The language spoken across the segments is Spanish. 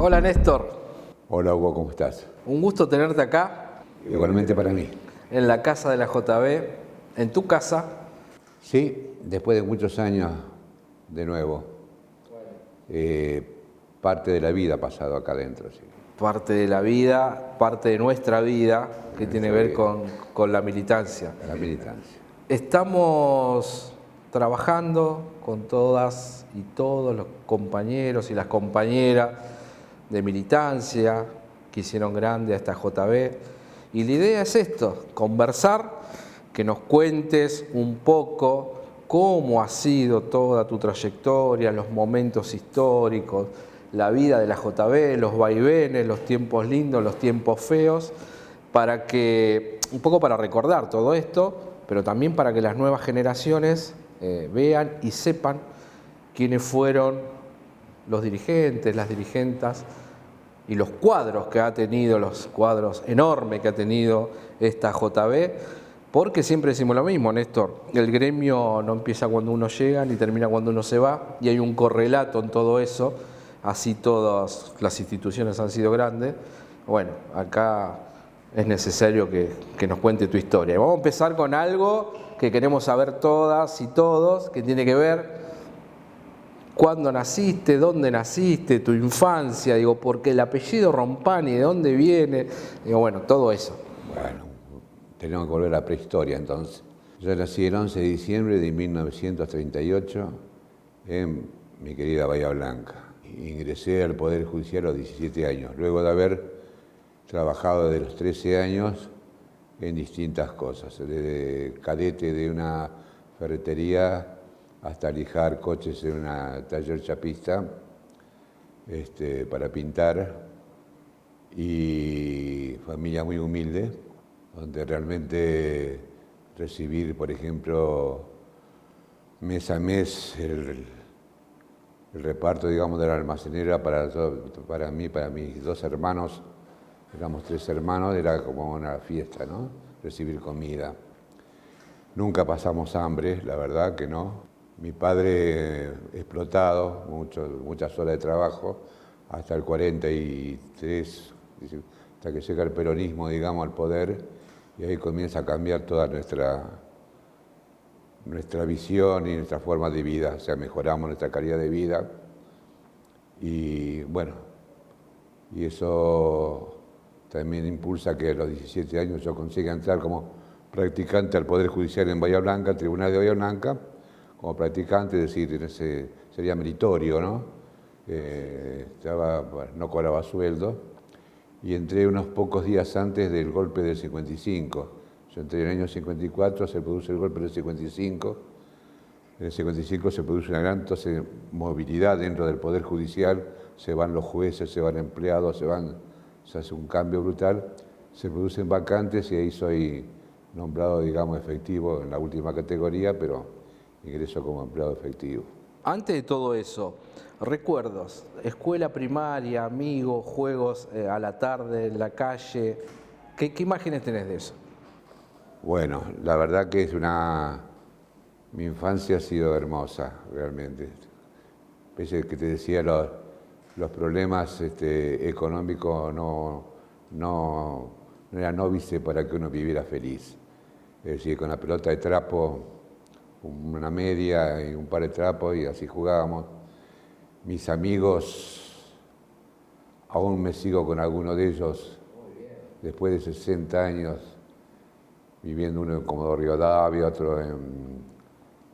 Hola Néstor, Hola Hugo, ¿cómo estás? un gusto tenerte acá Igualmente para mí. en la casa de la JB, en tu casa. Sí, después de muchos años, de nuevo, parte de la vida ha pasado acá adentro. Sí. Parte de la vida, parte de nuestra vida, que tiene que ver con la militancia. La militancia. Estamos trabajando con todas y todos los compañeros y las compañeras de militancia que hicieron grande a esta JB. Y la idea es esto, conversar, que nos cuentes un poco cómo ha sido toda tu trayectoria, los momentos históricos, la vida de la JB, los vaivenes, los tiempos lindos, los tiempos feos, para que, un poco para recordar todo esto, pero también para que las nuevas generaciones vean y sepan quiénes fueron los dirigentes, las dirigentas y los cuadros que ha tenido, los cuadros enormes que ha tenido esta JB, porque siempre decimos lo mismo, Néstor, el gremio no empieza cuando uno llega ni termina cuando uno se va, y hay un correlato en todo eso, así todas las instituciones han sido grandes. Bueno, acá es necesario que nos cuente tu historia. Y vamos a empezar con algo que queremos saber todas y todos, que tiene que ver cuándo naciste, dónde naciste, tu infancia, digo, porque el apellido Rompani, ¿de dónde viene? Digo, bueno, todo eso. Bueno, tenemos que volver a la prehistoria entonces. Yo nací el 11 de diciembre de 1938 en mi querida Bahía Blanca. Ingresé al Poder Judicial a los 17 años, luego de haber trabajado desde los 13 años en distintas cosas, desde cadete de una ferretería hasta lijar coches en una taller chapista para pintar, y familia muy humilde, donde realmente recibir, por ejemplo, mes a mes el reparto, digamos, de la almacenera para mí, para mis dos hermanos, éramos tres hermanos, era como una fiesta, ¿no? Recibir comida. Nunca pasamos hambre, la verdad que no. Mi padre explotado, muchas horas de trabajo, hasta el 43, hasta que llega el peronismo, digamos, al poder, y ahí comienza a cambiar toda nuestra visión y nuestra forma de vida, o sea, mejoramos nuestra calidad de vida, y bueno, y eso también impulsa que a los 17 años yo consiga entrar como practicante al Poder Judicial en Bahía Blanca, al Tribunal de Bahía Blanca, como practicante, es decir, sería meritorio, ¿no? No cobraba sueldo, y entré unos pocos días antes del golpe del 55. Yo entré en el año 54, se produce el golpe del 55. En el 55 se produce una gran movilidad dentro del Poder Judicial, se van los jueces, se van empleados, se hace un cambio brutal, se producen vacantes y ahí soy nombrado, digamos, efectivo en la última categoría, pero ingreso como empleado efectivo. Antes de todo eso, recuerdos, escuela primaria, amigos, juegos a la tarde, en la calle, ¿qué imágenes tenés de eso? Bueno, la verdad que mi infancia ha sido hermosa, realmente. Pese a que te decía, los problemas económicos no eran óbice para que uno viviera feliz. Es decir, con la pelota de trapo, una media y un par de trapos, y así jugábamos. Mis amigos, aún me sigo con alguno de ellos, después de 60 años, viviendo uno en Comodoro Rivadavia, otro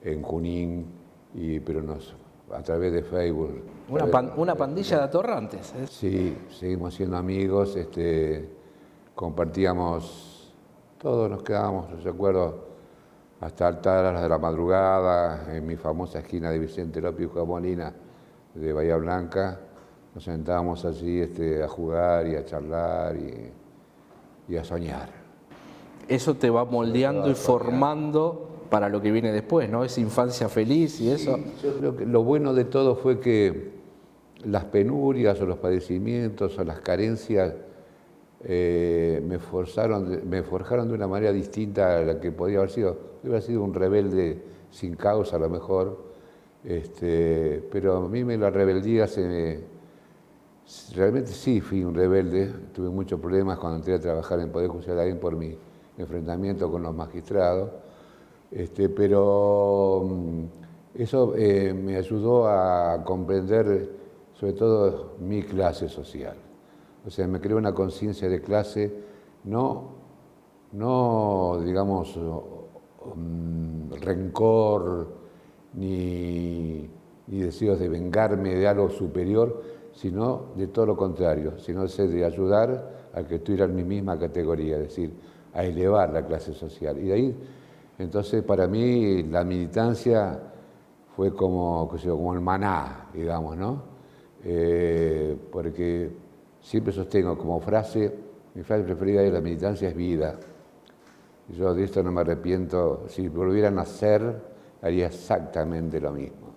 en Junín, pero a través de Facebook. Una pandilla de atorrantes. Sí, seguimos siendo amigos, compartíamos, todos nos quedábamos, recuerdo, hasta altas horas de la madrugada, en mi famosa esquina de Vicente López y Juan Molina, de Bahía Blanca. Nos sentábamos allí a jugar y a charlar y a soñar. Eso te va moldeando y formando para lo que viene después, ¿no? Esa infancia feliz y eso. Yo creo que lo bueno de todo fue que las penurias o los padecimientos o las carencias me forjaron de una manera distinta a la que podía haber sido. Hubiera sido un rebelde sin causa a lo mejor, pero a mí la rebeldía Realmente sí, fui un rebelde, tuve muchos problemas cuando entré a trabajar en Poder Judicial también por mi enfrentamiento con los magistrados, pero eso me ayudó a comprender sobre todo mi clase social. O sea, me creó una conciencia de clase, no digamos, rencor ni deseos de vengarme de algo superior, sino de todo lo contrario, sino de ayudar a que estuviera en mi misma categoría, es decir, a elevar la clase social. Y de ahí, entonces, para mí, la militancia fue como, qué sé yo, como el maná, digamos, ¿no? Porque siempre sostengo como frase, mi frase preferida es: la militancia es vida. Yo de esto no me arrepiento. Si volviera a nacer, haría exactamente lo mismo.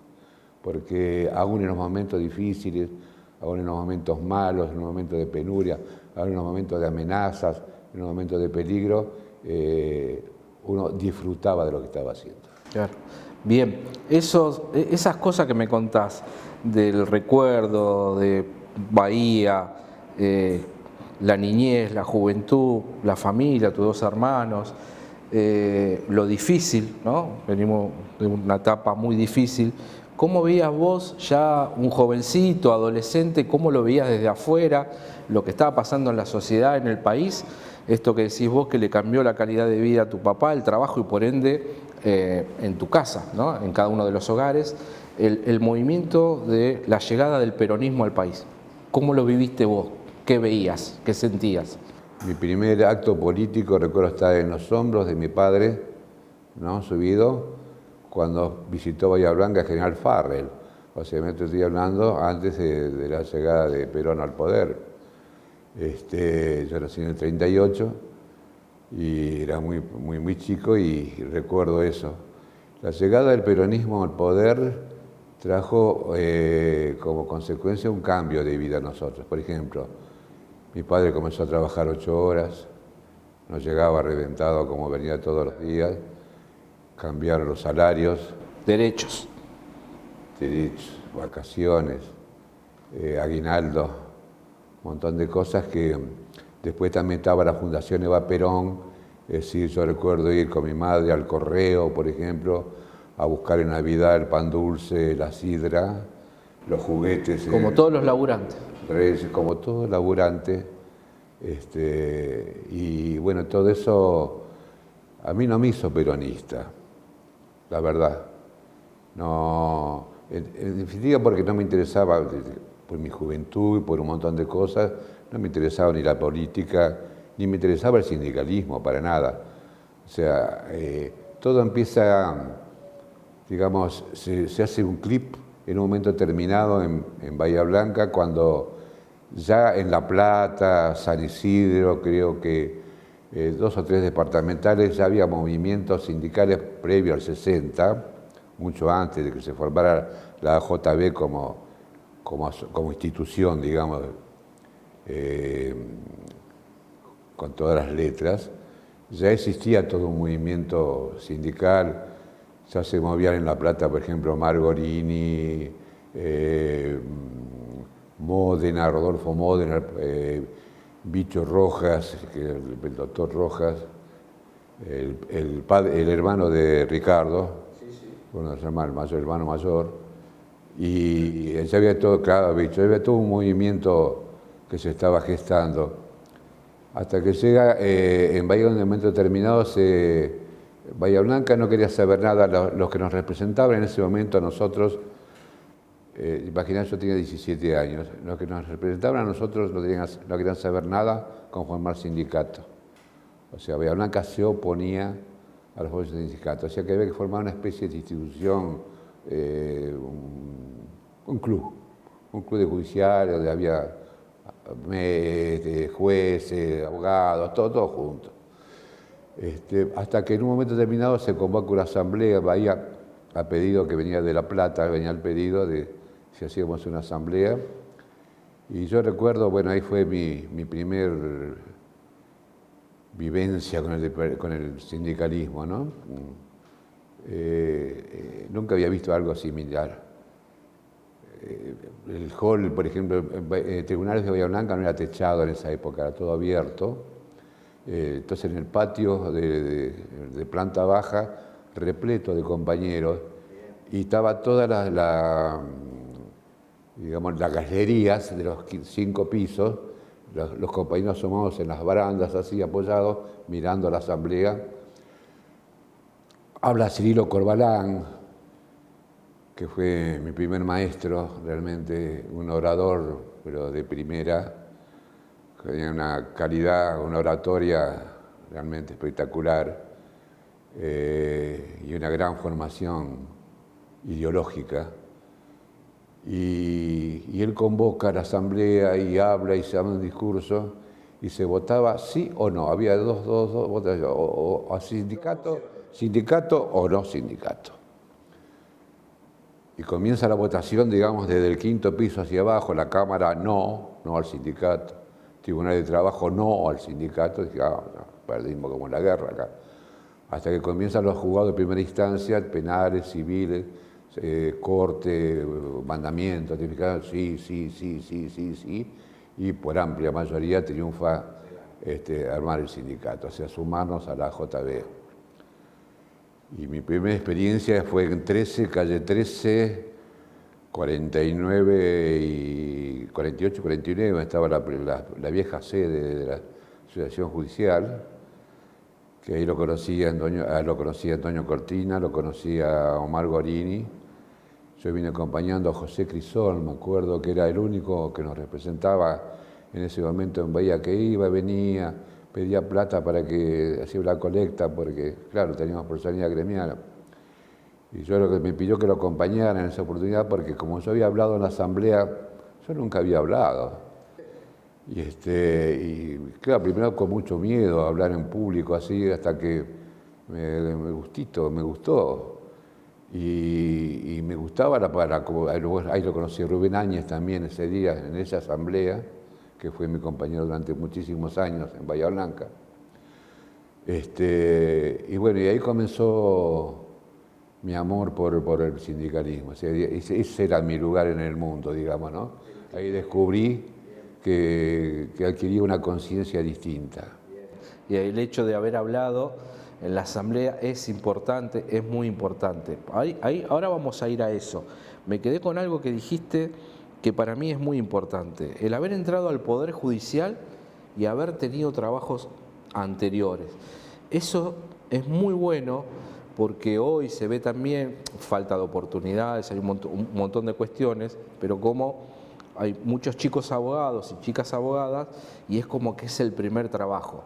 Porque aún en los momentos difíciles, aún en los momentos malos, en los momentos de penuria, aún en los momentos de amenazas, en los momentos de peligro, uno disfrutaba de lo que estaba haciendo. Claro. Bien, esas cosas que me contás del recuerdo de Bahía, la niñez, la juventud, la familia, tus dos hermanos, lo difícil, ¿no? Venimos de una etapa muy difícil. ¿Cómo veías vos, ya un jovencito, adolescente, cómo lo veías desde afuera, lo que estaba pasando en la sociedad, en el país? Esto que decís vos, que le cambió la calidad de vida a tu papá, el trabajo y por ende en tu casa, ¿no? En cada uno de los hogares, el movimiento de la llegada del peronismo al país. ¿Cómo lo viviste vos? ¿Qué veías? ¿Qué sentías? Mi primer acto político recuerdo estar en los hombros de mi padre, ¿no? Subido, cuando visitó Bahía Blanca el general Farrell. O sea, me estoy hablando antes de la llegada de Perón al poder. Yo nací en el 38 y era muy chico y recuerdo eso. La llegada del peronismo al poder trajo como consecuencia un cambio de vida a nosotros. Por ejemplo, mi padre comenzó a trabajar 8 horas, no llegaba reventado como venía todos los días, cambiaron los salarios. Derechos. Vacaciones, aguinaldo, un montón de cosas que después también estaba la Fundación Eva Perón. Es decir, yo recuerdo ir con mi madre al correo, por ejemplo, a buscar en Navidad el pan dulce, la sidra, los juguetes. Como todos los laburantes. Como todo laburante. Y bueno, todo eso a mí no me hizo peronista, la verdad. No, en definitiva porque no me interesaba, por mi juventud y por un montón de cosas, no me interesaba ni la política, ni me interesaba el sindicalismo, para nada. O sea, todo empieza, digamos, se hace un clip en un momento determinado en Bahía Blanca, cuando ya en La Plata, San Isidro, creo que 2 o 3 departamentales, ya había movimientos sindicales previo al 60, mucho antes de que se formara la AJB como institución, digamos, con todas las letras. Ya existía todo un movimiento sindical, ya se movían en La Plata, por ejemplo, Margorini, Módena, Rodolfo Módena, Bicho Rojas, el doctor Rojas, el hermano de Ricardo, uno de los hermanos, el hermano mayor, y ya había todo, claro, Bicho, había todo un movimiento que se estaba gestando. Hasta que llega en Bahía, en un momento determinado, Bahía Blanca no quería saber nada, los que nos representaban en ese momento a nosotros. Imaginá, yo tenía 17 años. Los que nos representaban a nosotros no querían saber nada con formar sindicato. O sea, Bahía Blanca se oponía a los voces de sindicato. O sea, que había que formar una especie de institución, un club de judiciales, donde había jueces, abogados, todo junto. Hasta que en un momento determinado se convoca una asamblea. Bahía, a pedido que venía de La Plata, venía el pedido de si hacíamos una asamblea. Y yo recuerdo, bueno, ahí fue mi primer vivencia con el sindicalismo, ¿no? Nunca había visto algo similar. el hall, por ejemplo, Tribunales de Bahía Blanca no era techado en esa época, era todo abierto. Entonces en el patio de planta baja, repleto de compañeros, y estaba toda digamos, las galerías de los 5 pisos, los compañeros asomados en las barandas, así apoyados, mirando la asamblea. Habla Cirilo Corbalán, que fue mi primer maestro, realmente un orador, pero de primera, que tenía una calidad, una oratoria realmente espectacular y una gran formación ideológica. Y él convoca a la asamblea y habla y se da un discurso y se votaba sí o no. Había dos votaciones, o a sindicato o no sindicato. Y comienza la votación, digamos, desde el 5º piso hacia abajo, la Cámara no al sindicato, Tribunal de Trabajo no al sindicato, dije, no, perdimos como en la guerra acá. Hasta que comienzan los juzgados de primera instancia, penales, civiles, corte, mandamiento, sí, y por amplia mayoría triunfa armar el sindicato, o sea, sumarnos a la JB. Y mi primera experiencia fue en calle 13, 49 y 48, 49, donde estaba la vieja sede de la Asociación Judicial, que ahí lo conocía Antonio Cortina, lo conocía Omar Gorini. Yo vine acompañando a José Crisol, me acuerdo que era el único que nos representaba en ese momento en Bahía, que iba, venía, pedía plata para que hacía la colecta, porque, claro, teníamos personalidad gremial. Y yo lo que me pidió que lo acompañara en esa oportunidad, porque como yo había hablado en la asamblea, yo nunca había hablado. Y claro, primero con mucho miedo a hablar en público así, hasta que me gustó. Y me gustaba ahí lo conocí Rubén Áñez también ese día, en esa asamblea, que fue mi compañero durante muchísimos años en Bahía Blanca. Y bueno, y ahí comenzó mi amor por el sindicalismo. O sea, ese era mi lugar en el mundo, digamos, ¿no? Ahí descubrí que adquiría una conciencia distinta. Y el hecho de haber hablado en la asamblea es importante, es muy importante. Ahora vamos a ir a eso. Me quedé con algo que dijiste que para mí es muy importante. El haber entrado al Poder Judicial y haber tenido trabajos anteriores. Eso es muy bueno porque hoy se ve también falta de oportunidades, hay un montón de cuestiones, pero como hay muchos chicos abogados y chicas abogadas y es como que es el primer trabajo.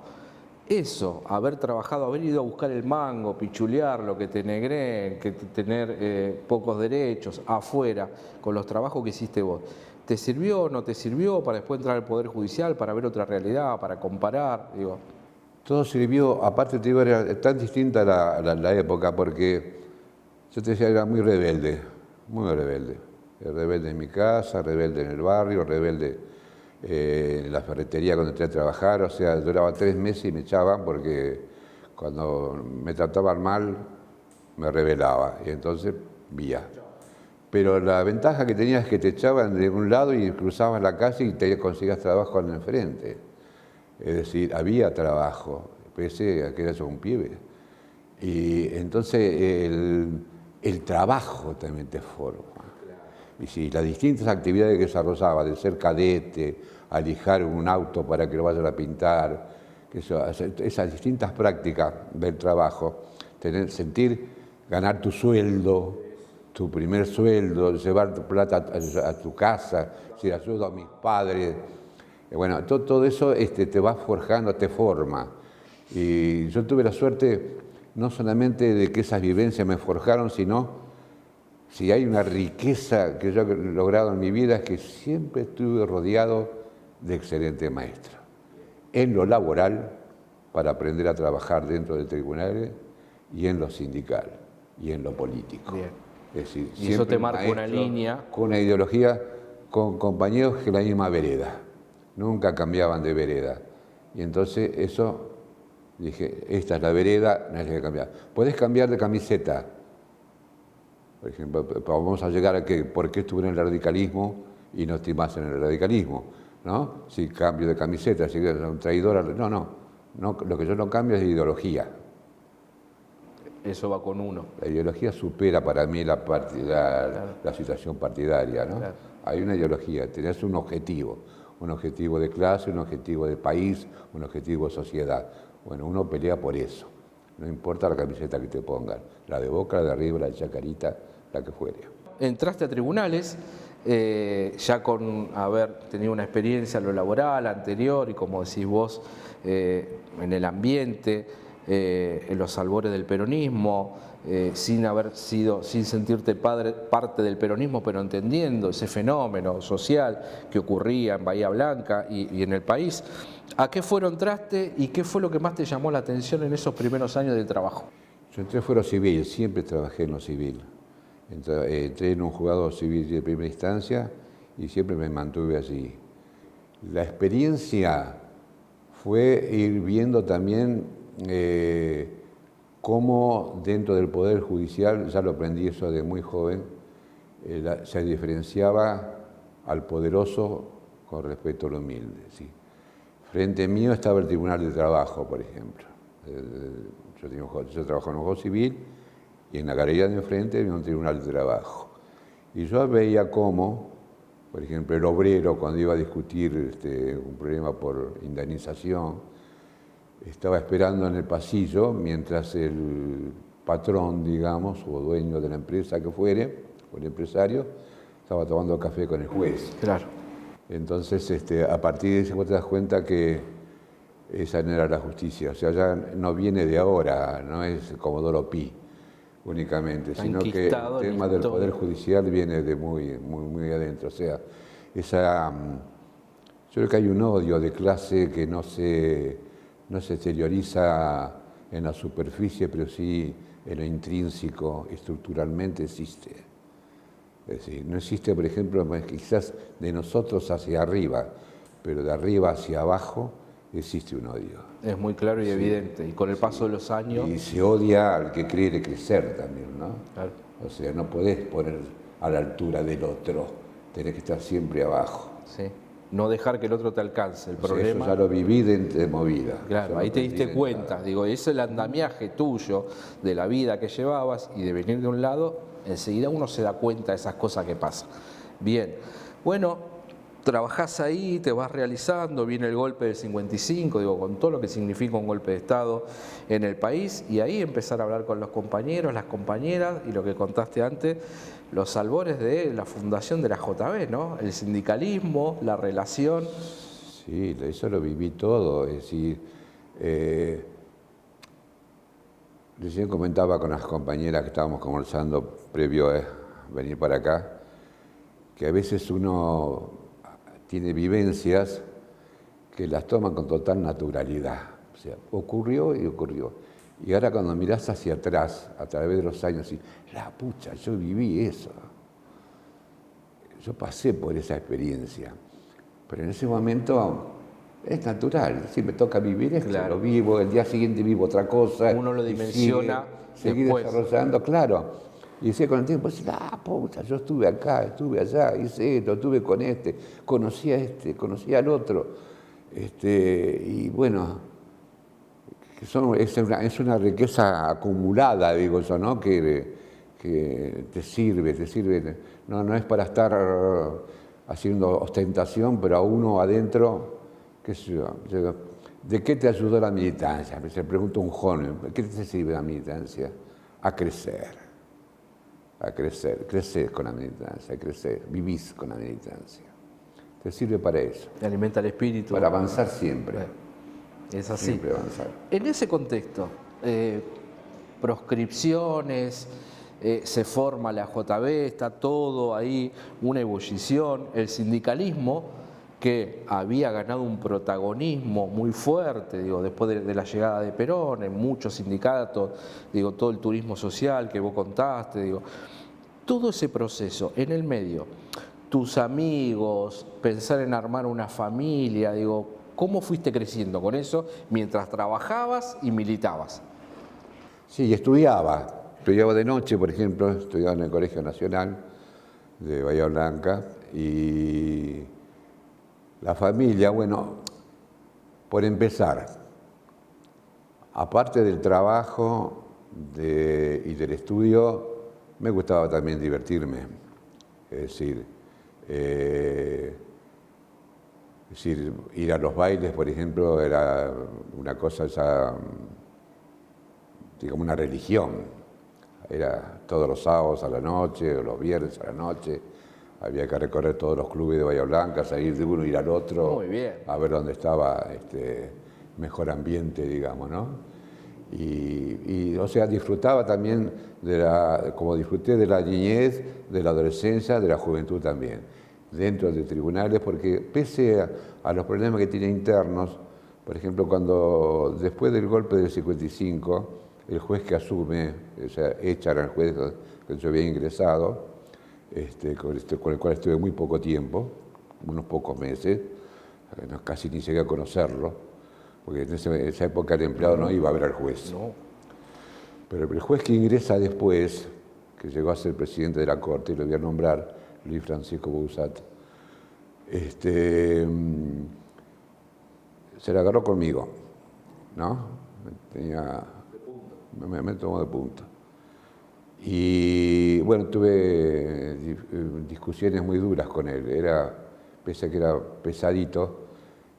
Eso, haber trabajado, haber ido a buscar el mango, pichulearlo, que te negren, que tener pocos derechos afuera, con los trabajos que hiciste vos, ¿te sirvió o no te sirvió para después entrar al Poder Judicial, para ver otra realidad, para comparar? Digo. Todo sirvió, aparte te digo, era tan distinta la época, porque yo te decía, era muy rebelde, rebelde en mi casa, rebelde en el barrio, rebelde en la ferretería cuando entré a trabajar, o sea, duraba 3 meses y me echaban porque cuando me trataban mal me rebelaba y entonces vía. Pero la ventaja que tenía es que te echaban de un lado y cruzabas la calle y te conseguías trabajo al enfrente. Es decir, había trabajo, pese a que eras un pibe. Y entonces el trabajo también te forma. Y si las distintas actividades que desarrollaba, de ser cadete, a lijar un auto para que lo vayan a pintar, esas distintas prácticas del trabajo, ganar tu sueldo, tu primer sueldo, llevar tu plata a tu casa, si ayudo a mis padres, bueno, todo eso te va forjando, te forma. Y yo tuve la suerte no solamente de que esas vivencias me forjaron, sino si hay una riqueza que yo he logrado en mi vida es que siempre estuve rodeado de excelentes maestros. En lo laboral, para aprender a trabajar dentro de tribunales, y en lo sindical, y en lo político. Bien. Es decir, y eso te marca una línea. Con una ideología, con compañeros que la misma vereda. Nunca cambiaban de vereda. Y entonces eso, dije, esta es la vereda, no hay que cambiar. Podés cambiar de camiseta, Por ejemplo, vamos a llegar a que por qué estuve en el radicalismo y no estoy más en el radicalismo, ¿no? Si cambio de camiseta, si eres un traidor, no, lo que yo no cambio es ideología. Eso va con uno. La ideología supera para mí la situación partidaria, ¿no? Claro. Hay una ideología, tenés un objetivo de clase, un objetivo de país, un objetivo de sociedad. Bueno, uno pelea por eso, no importa la camiseta que te pongan, la de Boca, la de River, la de Chacarita, la que fuere. Entraste a tribunales, ya con haber tenido una experiencia en lo laboral anterior y como decís vos, en el ambiente, en los albores del peronismo, sin sentirte parte del peronismo, pero entendiendo ese fenómeno social que ocurría en Bahía Blanca y en el país. ¿A qué fuero entraste y qué fue lo que más te llamó la atención en esos primeros años de trabajo? Yo entré en fuero civil, siempre trabajé en lo civil. Entré en un juzgado civil de primera instancia y siempre me mantuve allí. La experiencia fue ir viendo también cómo dentro del Poder Judicial, ya lo aprendí eso de muy joven, se diferenciaba al poderoso con respecto al humilde. ¿Sí? Frente mío estaba el Tribunal de Trabajo, por ejemplo. Yo trabajo en un juego civil y en la galería de enfrente había un Tribunal de Trabajo. Y yo veía cómo, por ejemplo, el obrero, cuando iba a discutir un problema por indemnización, estaba esperando en el pasillo mientras el patrón, digamos, o dueño de la empresa que fuere, o el empresario, estaba tomando café con el juez. Claro. Entonces, a partir de eso vos te das cuenta que esa no era la justicia. O sea, ya no viene de ahora, no es Comodoro Pi únicamente, sino que el tema del Poder Judicial viene de muy adentro. O sea, yo creo que hay un odio de clase que no se exterioriza en la superficie, pero sí en lo intrínseco, estructuralmente existe. Es decir, no existe, por ejemplo, quizás de nosotros hacia arriba, pero de arriba hacia abajo existe un odio. Es muy claro y evidente, y con el paso de los años... Y se odia al que quiere crecer también, ¿no? Claro. O sea, no podés poner a la altura del otro, tenés que estar siempre abajo. Sí. No dejar que el otro te alcance. El problema... Eso ya lo viví de movida. Claro, ahí te diste cuenta. Digo, ese es el andamiaje tuyo de la vida que llevabas y de venir de un lado, enseguida uno se da cuenta de esas cosas que pasan. Bien, bueno, trabajás ahí, te vas realizando, viene el golpe del 55, digo, con todo lo que significa un golpe de Estado en el país, y ahí empezar a hablar con los compañeros, las compañeras, y lo que contaste antes, los albores de la fundación de la JB, ¿no? El sindicalismo, la relación. Sí, eso lo viví todo, es decir, recién comentaba con las compañeras que estábamos conversando previo a venir para acá, que a veces uno tiene vivencias que las toma con total naturalidad. O sea, ocurrió y ocurrió. Y ahora cuando mirás hacia atrás, a través de los años, y la pucha, yo viví eso. Yo pasé por esa experiencia. Pero en ese momento es natural. Si me toca vivir esto, claro, lo vivo, el día siguiente vivo otra cosa. Uno lo dimensiona seguir desarrollando, claro. Y decía con el tiempo, puta, yo estuve acá, estuve allá, hice esto, estuve con este, conocí a este, conocí al otro. Y bueno, es una riqueza acumulada, digo yo, ¿no? Que te sirve. No es para estar haciendo ostentación, pero a uno adentro, qué sé yo, ¿de qué te ayudó la militancia? Se pregunta un joven, ¿qué te sirve la militancia? A crecer. Crecer con la militancia, vivís con la militancia. Te sirve para eso. Te alimenta el espíritu. Para avanzar siempre. Es así. Siempre avanzar. En ese contexto, proscripciones, se forma la JB, está todo ahí, una ebullición, el sindicalismo que había ganado un protagonismo muy fuerte, digo, después de la llegada de Perón, en muchos sindicatos, digo, todo el turismo social que vos contaste, digo, todo ese proceso en el medio, tus amigos, pensar en armar una familia, digo, ¿cómo fuiste creciendo con eso mientras trabajabas y militabas? Sí, estudiaba. estudiaba de noche, por ejemplo, estudiaba en el Colegio Nacional de Bahía Blanca, y la familia, bueno, por empezar, aparte del trabajo y del estudio, me gustaba también divertirme. Es decir, ir a los bailes, por ejemplo, era una cosa, digamos, una religión. Era todos los sábados a la noche, o los viernes a la noche. Había que recorrer todos los clubes de Bahía Blanca, salir de uno, ir al otro, Muy bien. a ver dónde estaba mejor ambiente, digamos, ¿no? O sea, disfrutaba también como disfruté de la niñez, de la adolescencia, de la juventud también, dentro de tribunales, porque pese a los problemas que tiene internos, por ejemplo, después del golpe del 55, el juez que asume, o sea, echan al juez que yo había ingresado, con el cual estuve muy poco tiempo, unos pocos meses, casi ni llegué a conocerlo, porque en esa época el empleado no iba a ver al juez. No. Pero el juez que ingresa después, que llegó a ser presidente de la Corte, y lo voy a nombrar, Luis Francisco Bouzat, se la agarró conmigo, ¿no? Me tomó de punta. Y bueno, tuve discusiones muy duras con él. Pese a que era pesadito,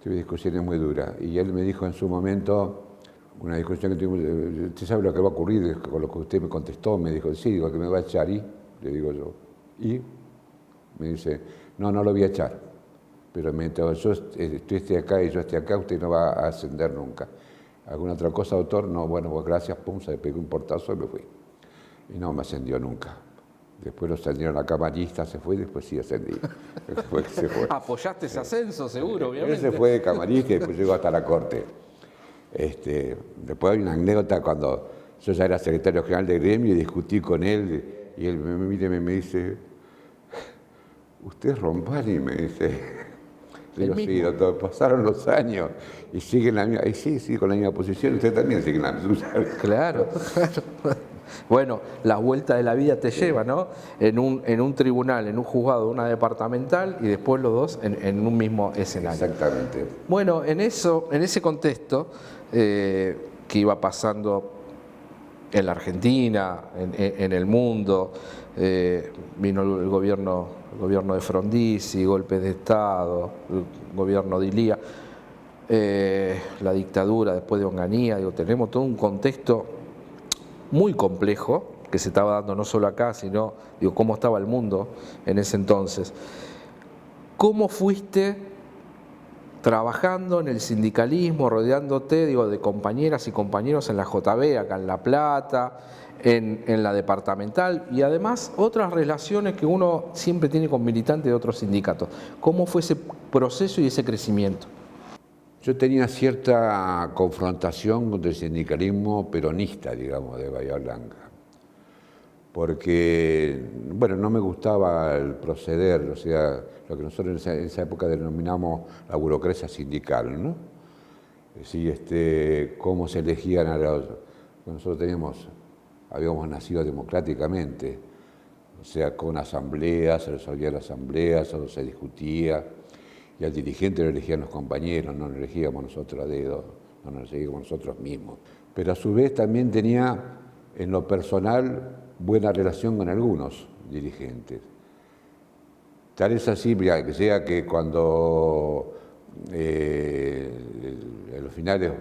tuve discusiones muy duras. Y él me dijo en su momento, una discusión que tuvimos, ¿usted sabe lo que va a ocurrir con lo que usted me contestó? Me dijo, sí, digo, que me va a echar. ¿Y? Le digo yo. ¿Y? Me dice, no lo voy a echar. Pero mientras yo esté acá y yo esté acá, usted no va a ascender nunca. ¿Alguna otra cosa, doctor? No, bueno, pues gracias, pum, se le pegó un portazo y me fui. Y no me ascendió nunca. Después lo ascendieron a camarista, se fue y después sí ascendí. Después se fue. Apoyaste ese ascenso, seguro, obviamente. Él se fue de camarista y después llegó hasta la corte. Después hay una anécdota cuando yo ya era secretario general del gremio y discutí con él y él me mira y me dice, ¿usted es Rompani? Me dice. Digo, sí, doctor, pasaron los años y sigue en la misma, y sí, con la misma posición, usted también sigue en la misma. Claro, claro. Bueno, la vuelta de la vida te lleva, ¿no? En un tribunal, en un juzgado, una departamental y después los dos en un mismo escenario. Exactamente. Bueno, en ese contexto que iba pasando en la Argentina, en el mundo, vino el gobierno de Frondizi, golpes de Estado, el gobierno de Ilía, la dictadura después de Onganía, tenemos todo un contexto muy complejo que se estaba dando no solo acá, sino cómo estaba el mundo en ese entonces. ¿Cómo fuiste trabajando en el sindicalismo, rodeándote de compañeras y compañeros en la JB, acá en La Plata, en la departamental y además otras relaciones que uno siempre tiene con militantes de otros sindicatos? ¿Cómo fue ese proceso y ese crecimiento? Yo tenía cierta confrontación con el sindicalismo peronista, digamos, de Bahía Blanca, porque, bueno, no me gustaba el proceder, o sea, lo que nosotros en esa época denominamos la burocracia sindical, ¿no? Sí, cómo se elegían a los... Nosotros habíamos nacido democráticamente, o sea, con asambleas, se resolvía la asamblea, solo se discutía, y al dirigente lo elegían los compañeros, no lo elegíamos nosotros a dedo, no nos elegíamos nosotros mismos. Pero a su vez también tenía, en lo personal, buena relación con algunos dirigentes. Tal es así, que sea que cuando en los finales,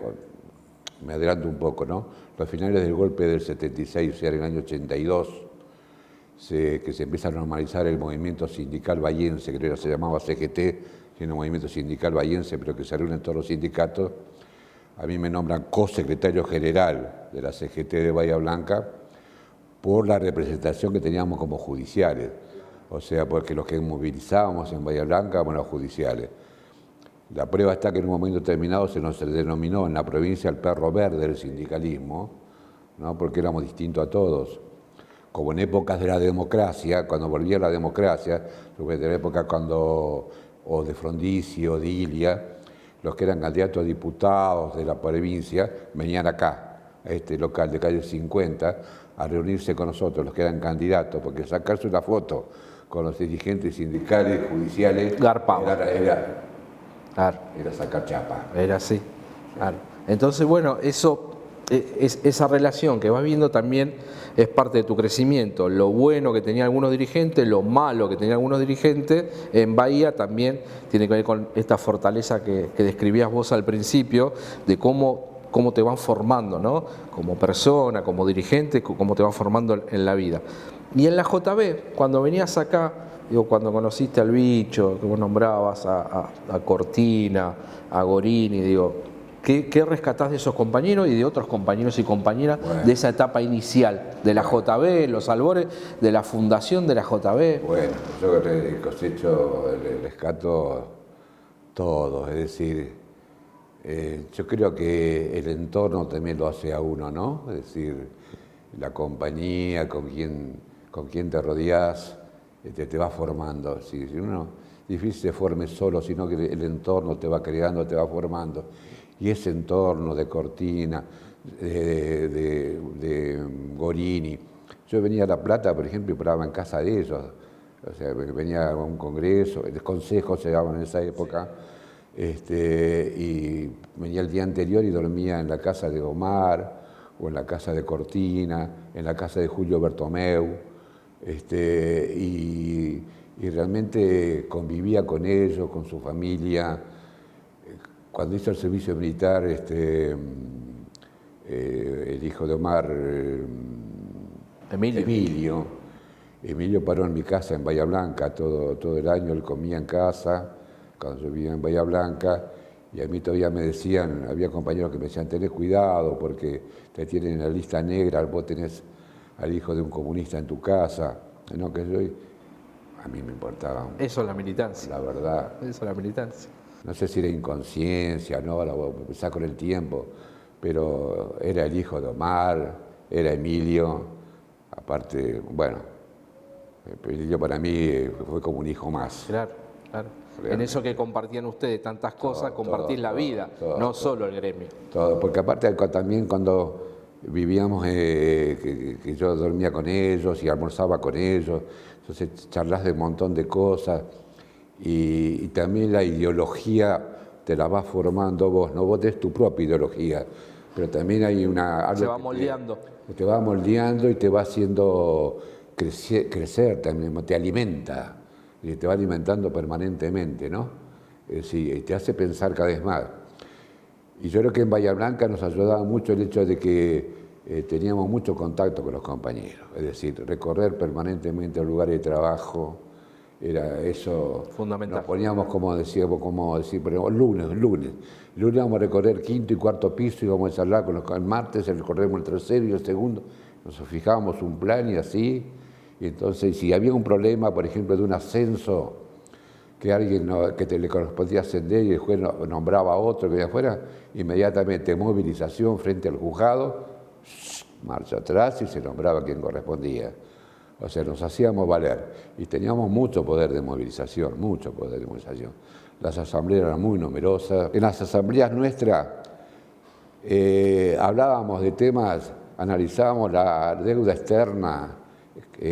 me adelanto un poco, ¿no? Los finales del golpe del 76, o sea, en el año 82, que se empieza a normalizar el movimiento sindical bahiense, que se llamaba CGT, siendo movimiento sindical bahiense, pero que se reúnen todos los sindicatos. A mí me nombran co-secretario general de la CGT de Bahía Blanca por la representación que teníamos como judiciales. O sea, porque los que movilizábamos en Bahía Blanca eran los judiciales. La prueba está que en un momento determinado se nos denominó en la provincia el perro verde del sindicalismo, ¿no? Porque éramos distintos a todos. Como en épocas de la democracia, cuando volvía la democracia, en la época o de Frondizi o de Ilia, los que eran candidatos a diputados de la provincia venían acá, a este local de calle 50, a reunirse con nosotros, los que eran candidatos, porque sacarse una foto con los dirigentes sindicales y judiciales Garpaba. Claro. Era sacar chapa. Era así. Claro. Entonces, bueno, esa relación que vas viendo también es parte de tu crecimiento. Lo bueno que tenían algunos dirigentes, lo malo que tenían algunos dirigentes en Bahía también tiene que ver con esta fortaleza que describías vos al principio, de cómo te van formando, ¿no? Como persona, como dirigente, cómo te van formando en la vida. Y en la JB, cuando venías acá, digo, cuando conociste al Bicho, que vos nombrabas, a Cortina, a Gorini, digo, ¿qué rescatás de esos compañeros y de otros compañeros y compañeras de esa etapa inicial de la JB, los albores de la fundación de la JB? Bueno, yo cosecho, rescato todo, es decir, yo creo que el entorno también lo hace a uno, ¿no? Es decir, la compañía, con quien te rodeás, te va formando. Si uno difícil se forme solo, sino que el entorno te va creando, te va formando. Y ese entorno de Cortina, de Gorini. Yo venía a La Plata, por ejemplo, y paraba en casa de ellos. O sea, venía a un congreso, el consejo se daba en esa época, y venía el día anterior y dormía en la casa de Omar, o en la casa de Cortina, en la casa de Julio Bertomeu, y realmente convivía con ellos, con su familia. Cuando hizo el servicio militar, el hijo de Omar, Emilio paró en mi casa en Bahía Blanca todo el año, él comía en casa, cuando yo vivía en Bahía Blanca, y a mí todavía me decían, había compañeros que me decían, tenés cuidado porque te tienen en la lista negra, vos tenés al hijo de un comunista en tu casa, no, que yo, a mí me importaba. Eso es la militancia. La verdad. Eso es la militancia. No sé si era inconsciencia, no, ahora voy a pensar con el tiempo, pero era el hijo de Omar, era Emilio, aparte, bueno, Emilio para mí fue como un hijo más. Claro, claro. En eso que compartían ustedes tantas cosas, compartís la vida, no solo el gremio. Todo, porque aparte también cuando vivíamos, que yo dormía con ellos y almorzaba con ellos, entonces charlas de un montón de cosas. Y también la ideología te la vas formando vos, no vos tenés tu propia ideología, pero también hay algo se va moldeando. Te va moldeando y te va haciendo crecer también, te alimenta, y te va alimentando permanentemente, ¿no? Sí, y te hace pensar cada vez más. Y yo creo que en Bahía Blanca nos ayudaba mucho el hecho de que teníamos mucho contacto con los compañeros, es decir, recorrer permanentemente los lugares de trabajo. Era eso, fundamental. Nos poníamos, como pero lunes íbamos a recorrer quinto y cuarto piso, íbamos a charlar el martes recorremos el tercero y el segundo, nos fijábamos un plan y así, y entonces si había un problema, por ejemplo, de un ascenso, que alguien que le correspondía ascender y el juez nombraba a otro que de afuera, inmediatamente movilización frente al juzgado, marcha atrás y se nombraba a quien correspondía. O sea, nos hacíamos valer y teníamos mucho poder de movilización, mucho poder de movilización. Las asambleas eran muy numerosas. En las asambleas nuestras hablábamos de temas, analizábamos la deuda externa,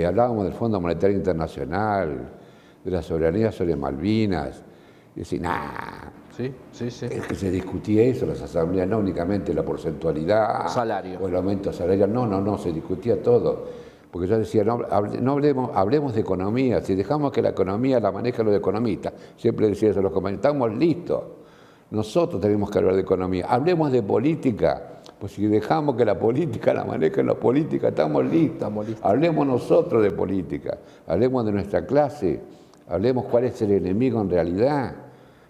hablábamos del Fondo Monetario Internacional, de la soberanía sobre Malvinas. Y decía, Sí. Es que se discutía eso, las asambleas, no únicamente la porcentualidad, salario, o el aumento salarial, no, se discutía todo. Porque yo decía, hablemos de economía, si dejamos que la economía la manejen los economistas, siempre decía eso a los compañeros, estamos listos, nosotros tenemos que hablar de economía, hablemos de política, pues si dejamos que la política la manejen los políticos, estamos listos, hablemos nosotros de política, hablemos de nuestra clase, hablemos cuál es el enemigo en realidad.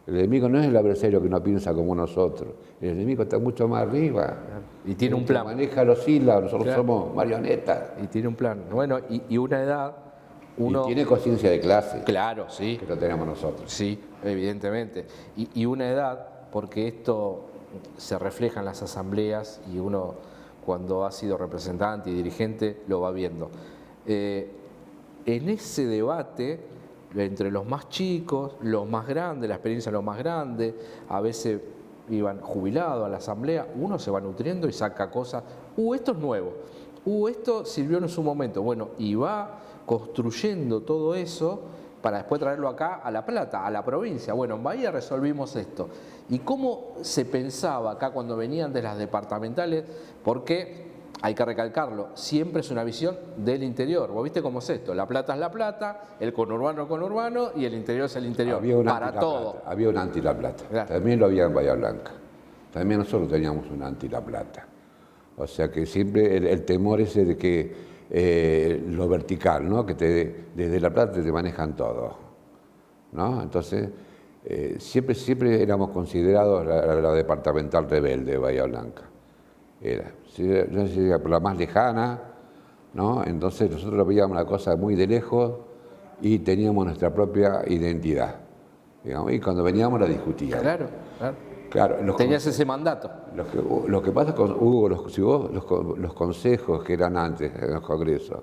El enemigo no es el adversario que no piensa como nosotros, el enemigo está mucho más arriba. Y tiene un plan. Maneja los hilos, nosotros somos marionetas. Y tiene un plan. Bueno, y una edad... Y tiene conciencia de clase. Claro, sí. Que lo tenemos nosotros. Sí, evidentemente. Y una edad, porque esto se refleja en las asambleas y uno cuando ha sido representante y dirigente lo va viendo. En ese debate entre los más chicos, los más grandes, la experiencia de los más grandes, a veces iban jubilados a la asamblea, uno se va nutriendo y saca cosas, esto es nuevo, esto sirvió en su momento. Bueno, y va construyendo todo eso para después traerlo acá a La Plata, a la provincia. Bueno, en Bahía resolvimos esto. ¿Y cómo se pensaba acá cuando venían de las departamentales? Porque hay que recalcarlo, siempre es una visión del interior. ¿Vos viste cómo es esto? La Plata es La Plata, el conurbano es conurbano y el interior es el interior. Había un para todo. Plata, había un anti-La Plata. Claro. También lo había en Bahía Blanca. También nosotros teníamos un anti-La Plata. O sea que siempre el temor ese de que lo vertical, ¿no? Que desde La Plata te manejan todo, ¿no? Entonces, siempre éramos considerados la departamental rebelde de Bahía Blanca. Yo decía, por la más lejana, ¿no? Entonces nosotros veíamos la cosa muy de lejos y teníamos nuestra propia identidad, digamos, y cuando veníamos la discutíamos. Claro, claro. Claro, tenías ese mandato. Lo que pasa con Hugo, los consejos que eran antes en los congresos,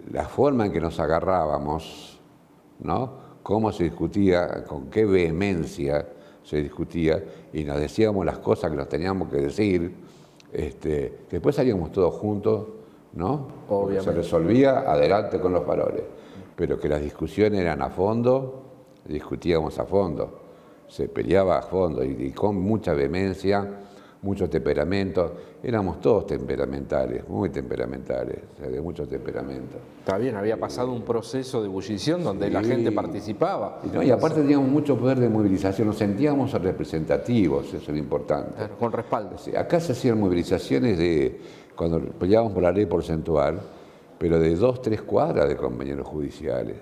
la forma en que nos agarrábamos, ¿no? Cómo se discutía, con qué vehemencia se discutía, y nos decíamos las cosas que nos teníamos que decir, después salíamos todos juntos, ¿no? Obviamente. Se resolvía adelante con los valores, pero que las discusiones eran a fondo, discutíamos a fondo. Se peleaba a fondo y con mucha vehemencia, mucho temperamento. Éramos todos temperamentales, muy temperamentales, o sea, de mucho temperamento. Está bien, había pasado un proceso de ebullición donde la gente participaba. Y aparte teníamos mucho poder de movilización, nos sentíamos representativos, eso es lo importante. Claro, con respaldo. Acá se hacían movilizaciones cuando peleábamos por la ley porcentual, pero de 2, 3 cuadras de compañeros judiciales,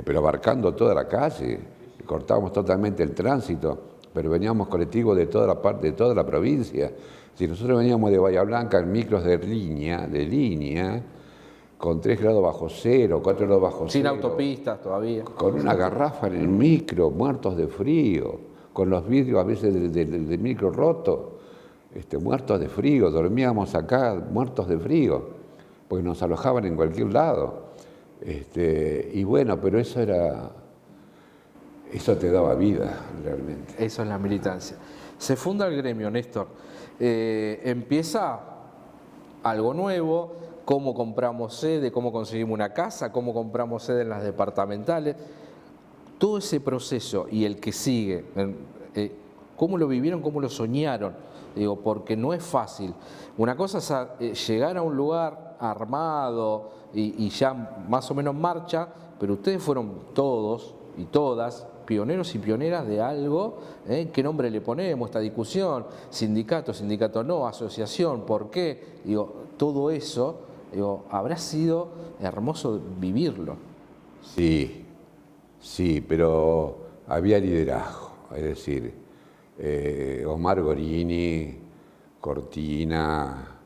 pero abarcando toda la calle. Cortábamos totalmente el tránsito, pero veníamos colectivos de toda la parte, de toda la provincia. Si nosotros veníamos de Bahía Blanca en micros de línea, con 3 grados bajo cero, 4 grados bajo cero. Sin autopistas todavía. Con una garrafa en el micro, muertos de frío, con los vidrios a veces del micro roto, muertos de frío, dormíamos acá muertos de frío, porque nos alojaban en cualquier lado. Y bueno, pero eso te daba vida, realmente. Eso es la militancia. Se funda el gremio, Néstor. Empieza algo nuevo, cómo compramos sede, cómo conseguimos una casa, cómo compramos sede en las departamentales. Todo ese proceso y el que sigue, cómo lo vivieron, cómo lo soñaron. Digo, porque no es fácil. Una cosa es llegar a un lugar armado y ya más o menos marcha, pero ustedes fueron todos y todas pioneros y pioneras de algo, ¿qué nombre le ponemos? Esta discusión, sindicato no, asociación, ¿por qué? Digo, todo eso, habrá sido hermoso vivirlo. Sí, pero había liderazgo, es decir, Omar Gorini, Cortina,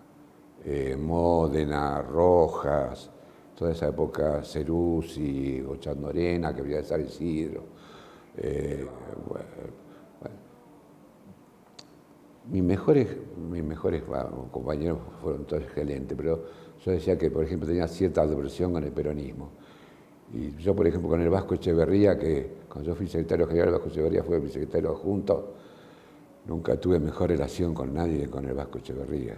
Módena, Rojas, toda esa época, Ceruzzi, Ochandorena, que había de San Isidro. Mis mejores compañeros fueron todos excelentes, pero yo decía que, por ejemplo, tenía cierta adversión con el peronismo. Y yo, por ejemplo, con el Vasco Echeverría, que cuando yo fui secretario general, el Vasco Echeverría fue mi secretario adjunto, nunca tuve mejor relación con nadie que con el Vasco Echeverría.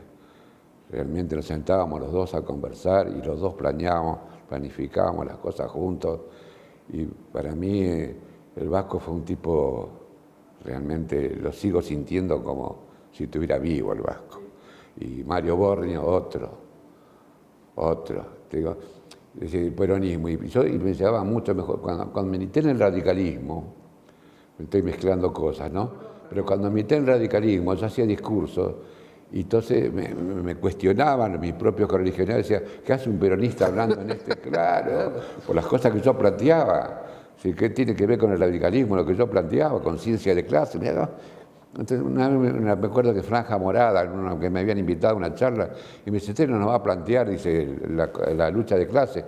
Realmente nos sentábamos los dos a conversar y los dos planificábamos las cosas juntos. Y para mí el Vasco fue un tipo, realmente lo sigo sintiendo como si estuviera vivo el Vasco. Y Mario Bornio, otro. Te digo, el peronismo. Y me llevaba mucho mejor. Cuando milité en el radicalismo, me estoy mezclando cosas, ¿no? Pero cuando milité en el radicalismo, yo hacía discursos, y entonces me cuestionaban mis propios correligionarios, decían, ¿qué hace un peronista hablando en este? Claro, por las cosas que yo planteaba. ¿Sí? ¿Qué tiene que ver con el radicalismo, lo que yo planteaba, conciencia de clase? ¿No? Entonces, una vez me acuerdo que Franja Morada, que me habían invitado a una charla, y me dice, usted no nos va a plantear, dice, la lucha de clase.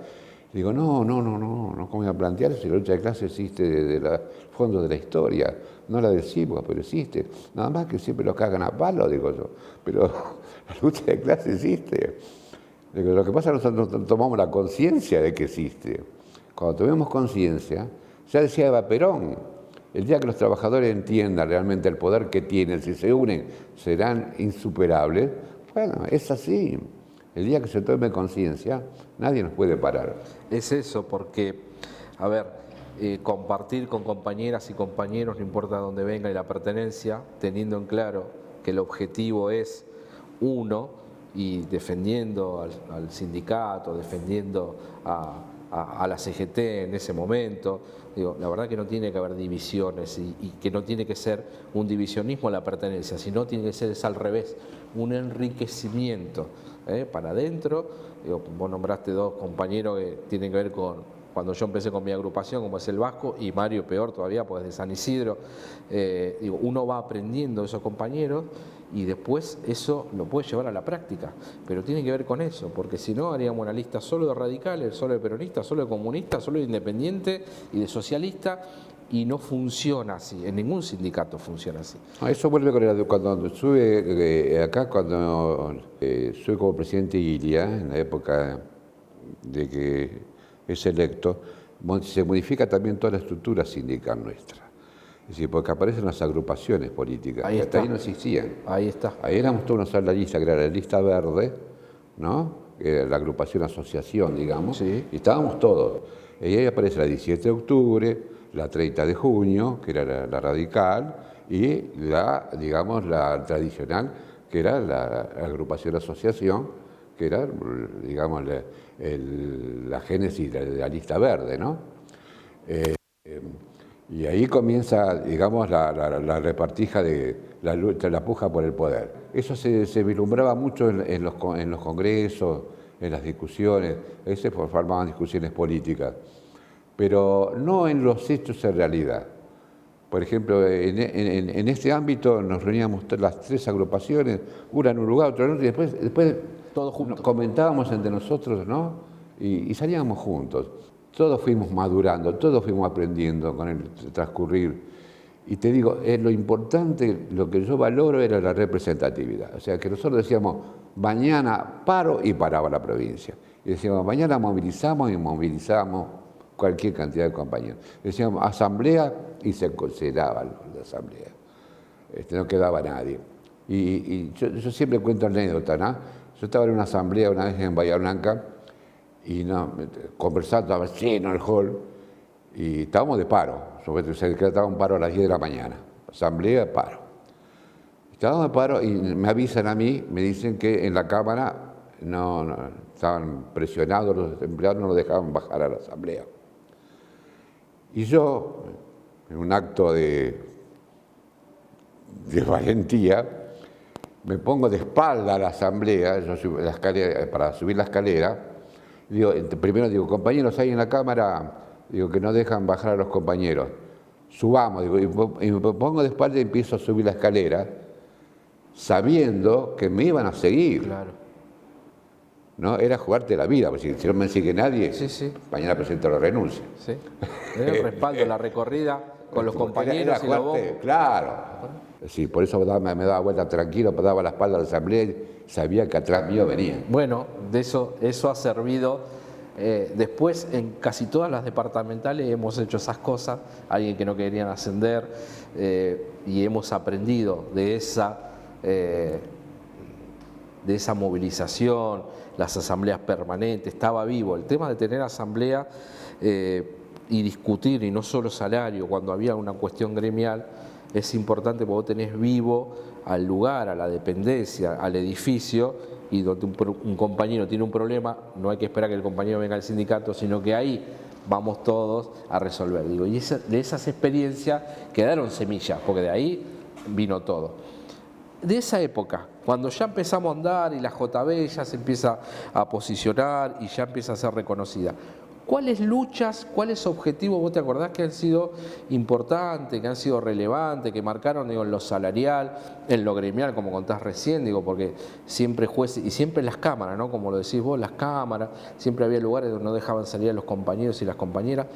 Digo, no, ¿cómo voy a plantear si la lucha de clase existe desde el fondo de la historia? No la decimos, pero existe. Nada más que siempre lo cagan a palo, digo yo. Pero la lucha de clase existe. Digo, lo que pasa es que nosotros tomamos la conciencia de que existe. Cuando tomemos conciencia, ya decía Eva Perón, el día que los trabajadores entiendan realmente el poder que tienen, si se unen, serán insuperables. Bueno, es así. El día que se tome conciencia, nadie nos puede parar. Es eso, porque, a ver, compartir con compañeras y compañeros, no importa dónde venga, y la pertenencia, teniendo en claro que el objetivo es uno, y defendiendo al sindicato, defendiendo a la CGT en ese momento. Digo, la verdad que no tiene que haber divisiones y que no tiene que ser un divisionismo la pertenencia, sino tiene que ser es al revés, un enriquecimiento para adentro. Digo, vos nombraste dos compañeros que tienen que ver con cuando yo empecé con mi agrupación, como es el Vasco, y Mario peor todavía, pues de San Isidro. Digo, uno va aprendiendo de esos compañeros y después eso lo puede llevar a la práctica, pero tiene que ver con eso, porque si no haríamos una lista solo de radicales, solo de peronistas, solo de comunistas, solo de independientes y de socialistas, y no funciona así, en ningún sindicato funciona así. Eso vuelve con cuando estuve acá, cuando estuve como presidente de ILIA, en la época de que es electo, se modifica también toda la estructura sindical nuestra. Es decir, porque aparecen las agrupaciones políticas, Ahí que hasta está. ahí no existían. Ahí está. Ahí éramos toda una sola lista, que era la lista verde, ¿no? Que era la agrupación asociación, digamos, Sí. y estábamos todos. Y ahí aparece la 17 de octubre, la 30 de junio, que era la radical, y la, digamos, la tradicional, que era la agrupación asociación, que era, digamos, la génesis de la lista verde, ¿no? Y ahí comienza, digamos, la repartija de la lucha, la puja por el poder. Eso se vislumbraba mucho en los congresos, en las discusiones, ahí se formaban discusiones políticas, pero no en los hechos en realidad. Por ejemplo, en este ámbito nos reuníamos las tres agrupaciones, una en un lugar, otra en otro, y después Todos juntos. comentábamos entre nosotros, ¿no? Y salíamos juntos. Todos fuimos madurando, todos fuimos aprendiendo con el transcurrir. Y te digo, lo importante, lo que yo valoro era la representatividad. O sea, que nosotros decíamos, mañana paro y paraba la provincia. Y decíamos, mañana movilizamos y movilizamos cualquier cantidad de compañeros. Decíamos, asamblea y se daba la asamblea. No quedaba nadie. Y yo siempre cuento anécdotas, ¿no? Yo estaba en una asamblea una vez en Bahía Blanca y conversando, estaba lleno el hall y estábamos de paro. Se decretaba un paro a las 10 de la mañana. Asamblea, paro. Estábamos de paro y me avisan a mí, me dicen que en la Cámara no estaban presionados, los empleados no nos dejaban bajar a la asamblea. Y yo, en un acto de valentía, me pongo de espalda a la asamblea, yo subo la escalera, para subir la escalera, primero digo, compañeros, hay en la Cámara, digo, que no dejan bajar a los compañeros, subamos, digo, y me pongo de espalda y empiezo a subir la escalera, sabiendo que me iban a seguir. Claro. ¿No? Era jugarte la vida, porque si no me sigue nadie, Sí. mañana presento la renuncia. Sí. El respaldo, la recorrida con los compañeros y la voz. Claro. Sí, por eso me daba vuelta tranquilo, daba la espalda a la asamblea y sabía que atrás mío venía. Bueno, de eso ha servido. Después, en casi todas las departamentales hemos hecho esas cosas, alguien que no querían ascender, y hemos aprendido de esa movilización, las asambleas permanentes, estaba vivo. El tema de tener asamblea y discutir, y no solo salario, cuando había una cuestión gremial, es importante porque vos tenés vivo al lugar, a la dependencia, al edificio, y donde un compañero tiene un problema, no hay que esperar que el compañero venga al sindicato, sino que ahí vamos todos a resolver. Digo, y de esas experiencias quedaron semillas, porque de ahí vino todo. De esa época, cuando ya empezamos a andar y la JB ya se empieza a posicionar y ya empieza a ser reconocida, ¿cuáles luchas, cuáles objetivos vos te acordás que han sido importantes, que han sido relevantes, que marcaron, digo, en lo salarial, en lo gremial, como contás recién, digo, porque siempre jueces, y siempre en las cámaras, ¿no? Como lo decís vos, las cámaras, siempre había lugares donde no dejaban salir a los compañeros y las compañeras.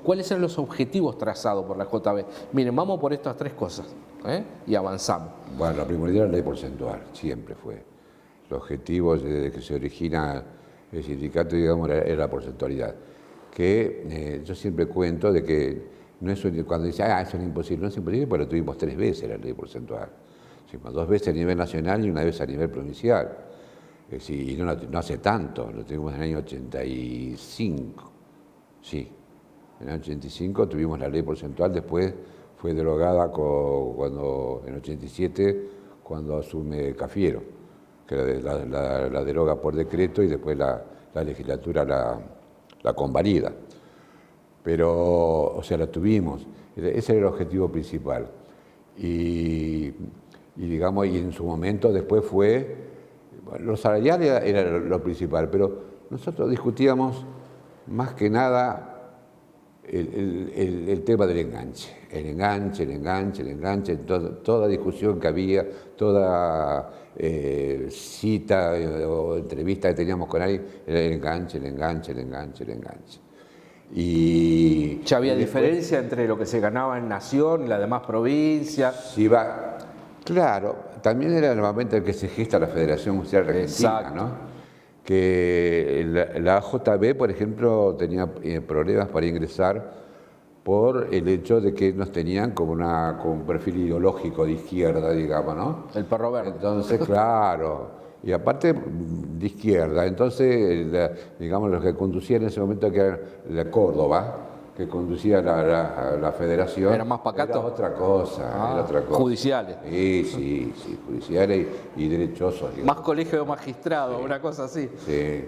¿Cuáles eran los objetivos trazados por la JB? Miren, vamos por estas tres cosas, y avanzamos. Bueno, la primordial es la ley porcentual, siempre fue. El objetivo desde que se origina el sindicato, digamos, era la porcentualidad. Que yo siempre cuento de que no es cuando dice, eso es imposible, no es imposible, porque lo tuvimos 3 veces la ley porcentual. O hicimos 2 veces a nivel nacional y una vez a nivel provincial. Es decir, y no hace tanto, lo tuvimos en el año 85. Sí, en el año 85 tuvimos la ley porcentual, después fue derogada en el 87, cuando asume Cafiero, que la deroga por decreto y después la legislatura la convalida. Pero, o sea, la tuvimos. Ese era el objetivo principal. Y digamos, y en su momento después fue, bueno, lo salarial era lo principal, pero nosotros discutíamos más que nada el tema del enganche. El enganche, toda discusión que había, toda cita o entrevista que teníamos con alguien, era el enganche. Y ¿Ya había diferencia entre lo que se ganaba en Nación y las demás provincias? Claro, también era normalmente el que se gesta la Federación Judicial Argentina, Exacto. ¿no? Que la AJB, por ejemplo, tenía problemas para ingresar por el hecho de que nos tenían como un perfil ideológico de izquierda, digamos, ¿no? El perro verde. Entonces, claro, y aparte de izquierda, entonces, digamos, los que conducían en ese momento, que era la Córdoba, que conducía la federación. ¿Era más pacato? Era otra cosa. Judiciales. Sí, judiciales y derechosos. Digamos. Más colegio de magistrados, sí. Una cosa así. Sí.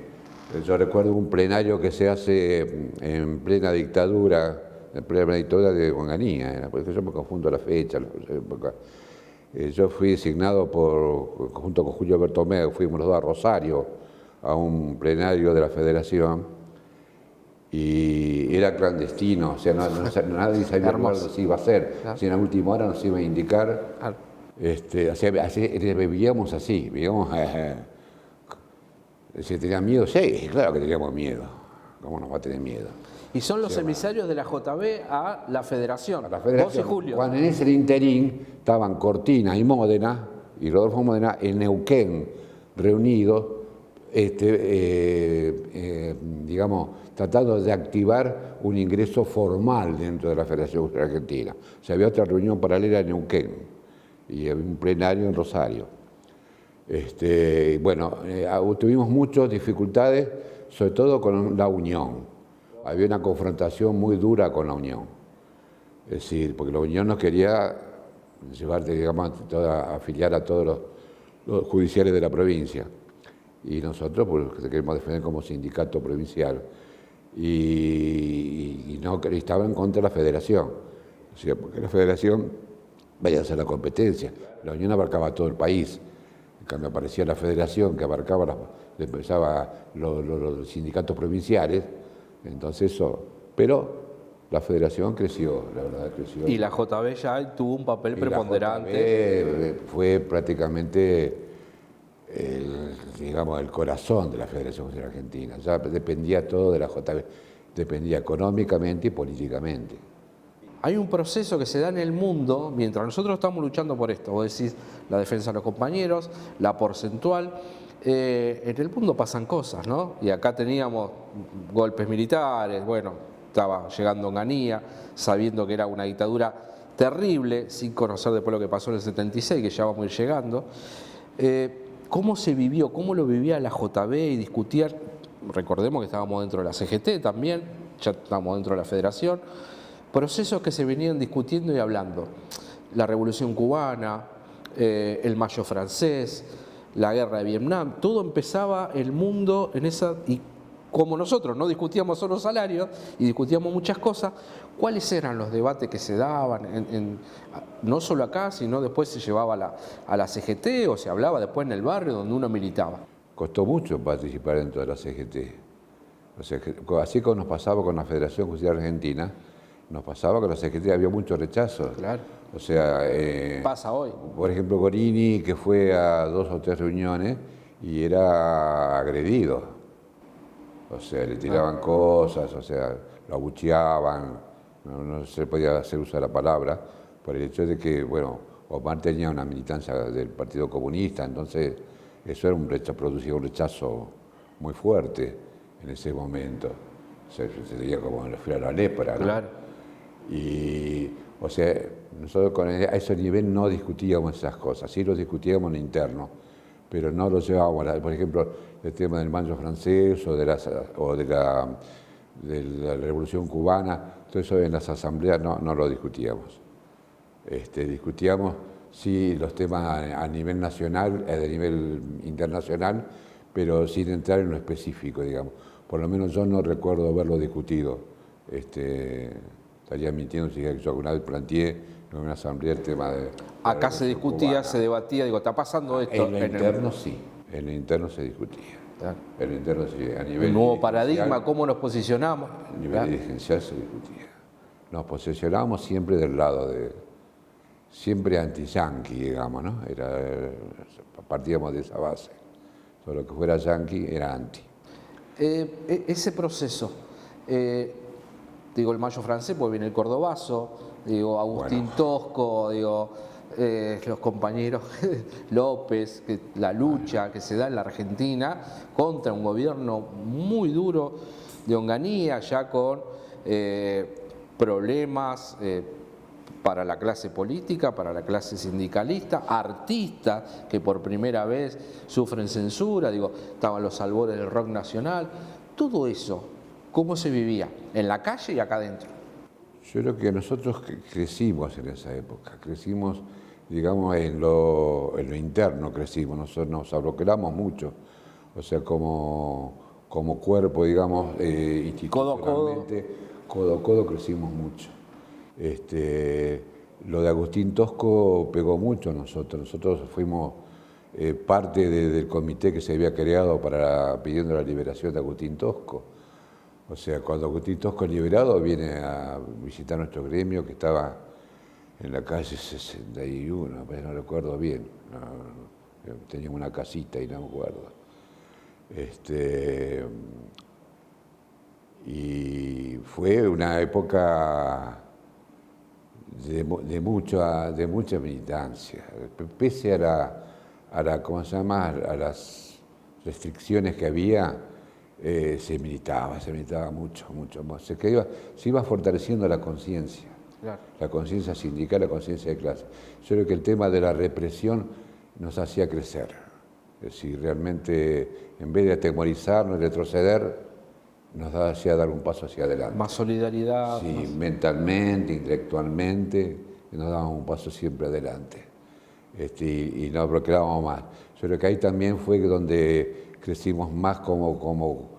Yo recuerdo un plenario que se hace en plena dictadura de Onganía, porque yo me confundo la fecha. Yo fui designado junto con Julio Bertomeu, fuimos los dos a Rosario a un plenario de la Federación y era clandestino, o sea, nadie sabía cuándo se iba a hacer, claro. Si en la última hora nos iba a indicar, claro. Vivíamos así, si tenía miedo, sí, claro que teníamos miedo, ¿cómo nos va a tener miedo? Y son los emisarios de la JB a la Federación, vos y Julio. Cuando en ese interín estaban Cortina y Módena, y Rodolfo Módena, en Neuquén, reunidos, digamos, tratando de activar un ingreso formal dentro de la Federación Judicial Argentina. O sea, había otra reunión paralela en Neuquén, y había un plenario en Rosario. Bueno, tuvimos muchas dificultades, sobre todo con la Unión. Había una confrontación muy dura con la Unión. Es decir, porque la Unión nos quería llevar, digamos, afiliar a todos los judiciales de la provincia. Y nosotros, pues, queremos defender como sindicato provincial. Y estaba en contra de la Federación. O sea, porque la Federación vaya a hacer la competencia. La Unión abarcaba todo el país. En cambio, aparecía la Federación que abarcaba, empezaba los sindicatos provinciales. Entonces pero la Federación creció, la verdad creció. Y la JB ya tuvo un papel preponderante. La JB fue prácticamente, digamos, el corazón de la Federación Judicial Argentina. Ya dependía todo de la JB, dependía económicamente y políticamente. Hay un proceso que se da en el mundo, mientras nosotros estamos luchando por esto, vos decís la defensa de los compañeros, la porcentual. En el mundo pasan cosas, ¿no? Y acá teníamos golpes militares, bueno, estaba llegando Onganía, sabiendo que era una dictadura terrible, sin conocer después lo que pasó en el 76, que ya vamos a ir llegando. ¿Cómo se vivió? ¿Cómo lo vivía la JB y discutían? Recordemos que estábamos dentro de la CGT también, ya estábamos dentro de la Federación. Procesos que se venían discutiendo y hablando. La Revolución Cubana, el Mayo francés, la guerra de Vietnam, todo empezaba el mundo en esa, y como nosotros no discutíamos solo salarios y discutíamos muchas cosas, ¿cuáles eran los debates que se daban, no solo acá, sino después se llevaba a la CGT o se hablaba después en el barrio donde uno militaba? Costó mucho participar dentro de la CGT. O sea, así como nos pasaba con la Federación Judicial Argentina, nos pasaba con la CGT, había mucho rechazo. Claro. O sea, pasa hoy. Por ejemplo, Gorini, que fue a 2 o 3 reuniones y era agredido. O sea, le tiraban cosas, o sea, lo abucheaban, no se podía hacer uso de la palabra, por el hecho de que, bueno, Omar tenía una militancia del Partido Comunista, entonces eso era producía un rechazo muy fuerte en ese momento. O sea, se veía como en la lepra, ¿no? Claro. Y O sea, nosotros a ese nivel no discutíamos esas cosas, sí los discutíamos en interno, pero no los llevábamos, por ejemplo, el tema del mancho francés o de la Revolución Cubana, todo eso en las asambleas no lo discutíamos. Discutíamos, sí, los temas a nivel nacional, a nivel internacional, pero sin entrar en lo específico, digamos. Por lo menos yo no recuerdo haberlo discutido. Estaría mintiendo si yo alguna vez planteé en una asamblea el tema de... Acá se discutía, cubana. Se debatía, digo, ¿está pasando esto? En lo interno sí, en lo interno se discutía. Claro. En lo interno sí, a nivel... Un nuevo paradigma, ¿cómo nos posicionamos? A nivel dirigencial se discutía. Nos posicionábamos siempre del lado de... siempre anti-yanqui, digamos, ¿no? Partíamos de esa base. Todo lo que fuera yanqui era anti. Ese proceso, digo, el mayo francés, pues viene el cordobazo, digo, Agustín Tosco, digo, los compañeros López, la lucha que se da en la Argentina contra un gobierno muy duro de Onganía, ya con problemas para la clase política, para la clase sindicalista, artistas que por primera vez sufren censura, digo, estaban los albores del rock nacional, todo eso, ¿cómo se vivía? En la calle y acá adentro. Yo creo que nosotros crecimos en esa época, crecimos, digamos, en lo interno crecimos, nosotros nos abroquelamos mucho, o sea, como cuerpo, digamos, institucionalmente, codo a codo crecimos mucho. Lo de Agustín Tosco pegó mucho a nosotros fuimos parte del comité que se había creado pidiendo la liberación de Agustín Tosco. O sea, cuando Agustín Tosco es liberado viene a visitar nuestro gremio que estaba en la calle 61, no recuerdo bien, teníamos una casita y no me acuerdo. Y fue una época de mucha militancia, pese a las restricciones que había, se militaba mucho más. Se iba fortaleciendo la conciencia, claro. La conciencia sindical, la conciencia de clase. Yo creo que el tema de la represión nos hacía crecer. Es decir, realmente, en vez de atemorizarnos y retroceder, nos hacía dar un paso hacia adelante. Más solidaridad. Sí, más... mentalmente, intelectualmente, nos dábamos un paso siempre adelante. Y nos procreábamos más. Yo creo que ahí también fue donde crecimos más, como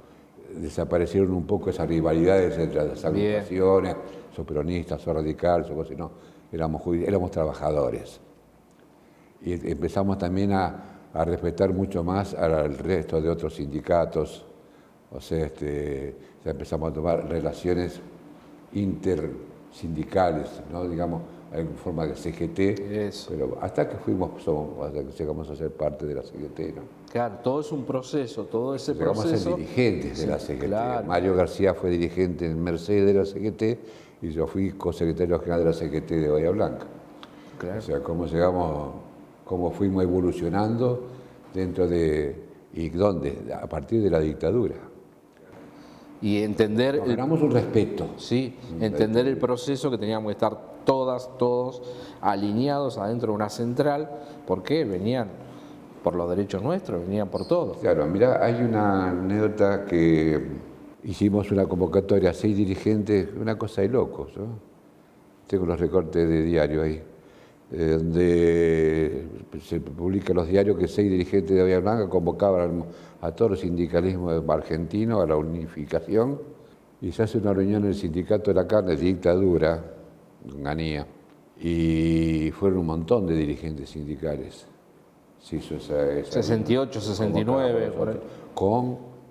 desaparecieron un poco esas rivalidades entre las agrupaciones, sos peronistas, sos radicales, sos cosas, no, éramos trabajadores. Y empezamos también a respetar mucho más al resto de otros sindicatos. O sea, ya empezamos a tomar relaciones intersindicales, ¿no? Digamos, en forma de CGT, eso. Pero hasta que llegamos a ser parte de la CGT, ¿no? Claro, todo es un proceso, todo ese llegamos proceso. Llegamos a ser dirigentes de la CGT. Claro. Mario García fue dirigente en Mercedes de la CGT y yo fui cosecretario general de la CGT de Bahía Blanca. Claro. O sea, cómo fuimos evolucionando dentro de... ¿Y dónde? A partir de la dictadura. Y entender... Ganamos un respeto. Sí, entender el proceso que teníamos que estar todos alineados adentro de una central, porque venían por los derechos nuestros, venían por todo. Claro, mirá, hay una anécdota que hicimos una convocatoria a 6 dirigentes, una cosa de locos, ¿no? Tengo los recortes de diario ahí, donde se publican los diarios que 6 dirigentes de Bahía Blanca convocaban a todo el sindicalismo argentino a la unificación, y se hace una reunión en el sindicato de la carne, de dictadura, Onganía, y fueron un montón de dirigentes sindicales. Se hizo esa 68, 69, por ahí.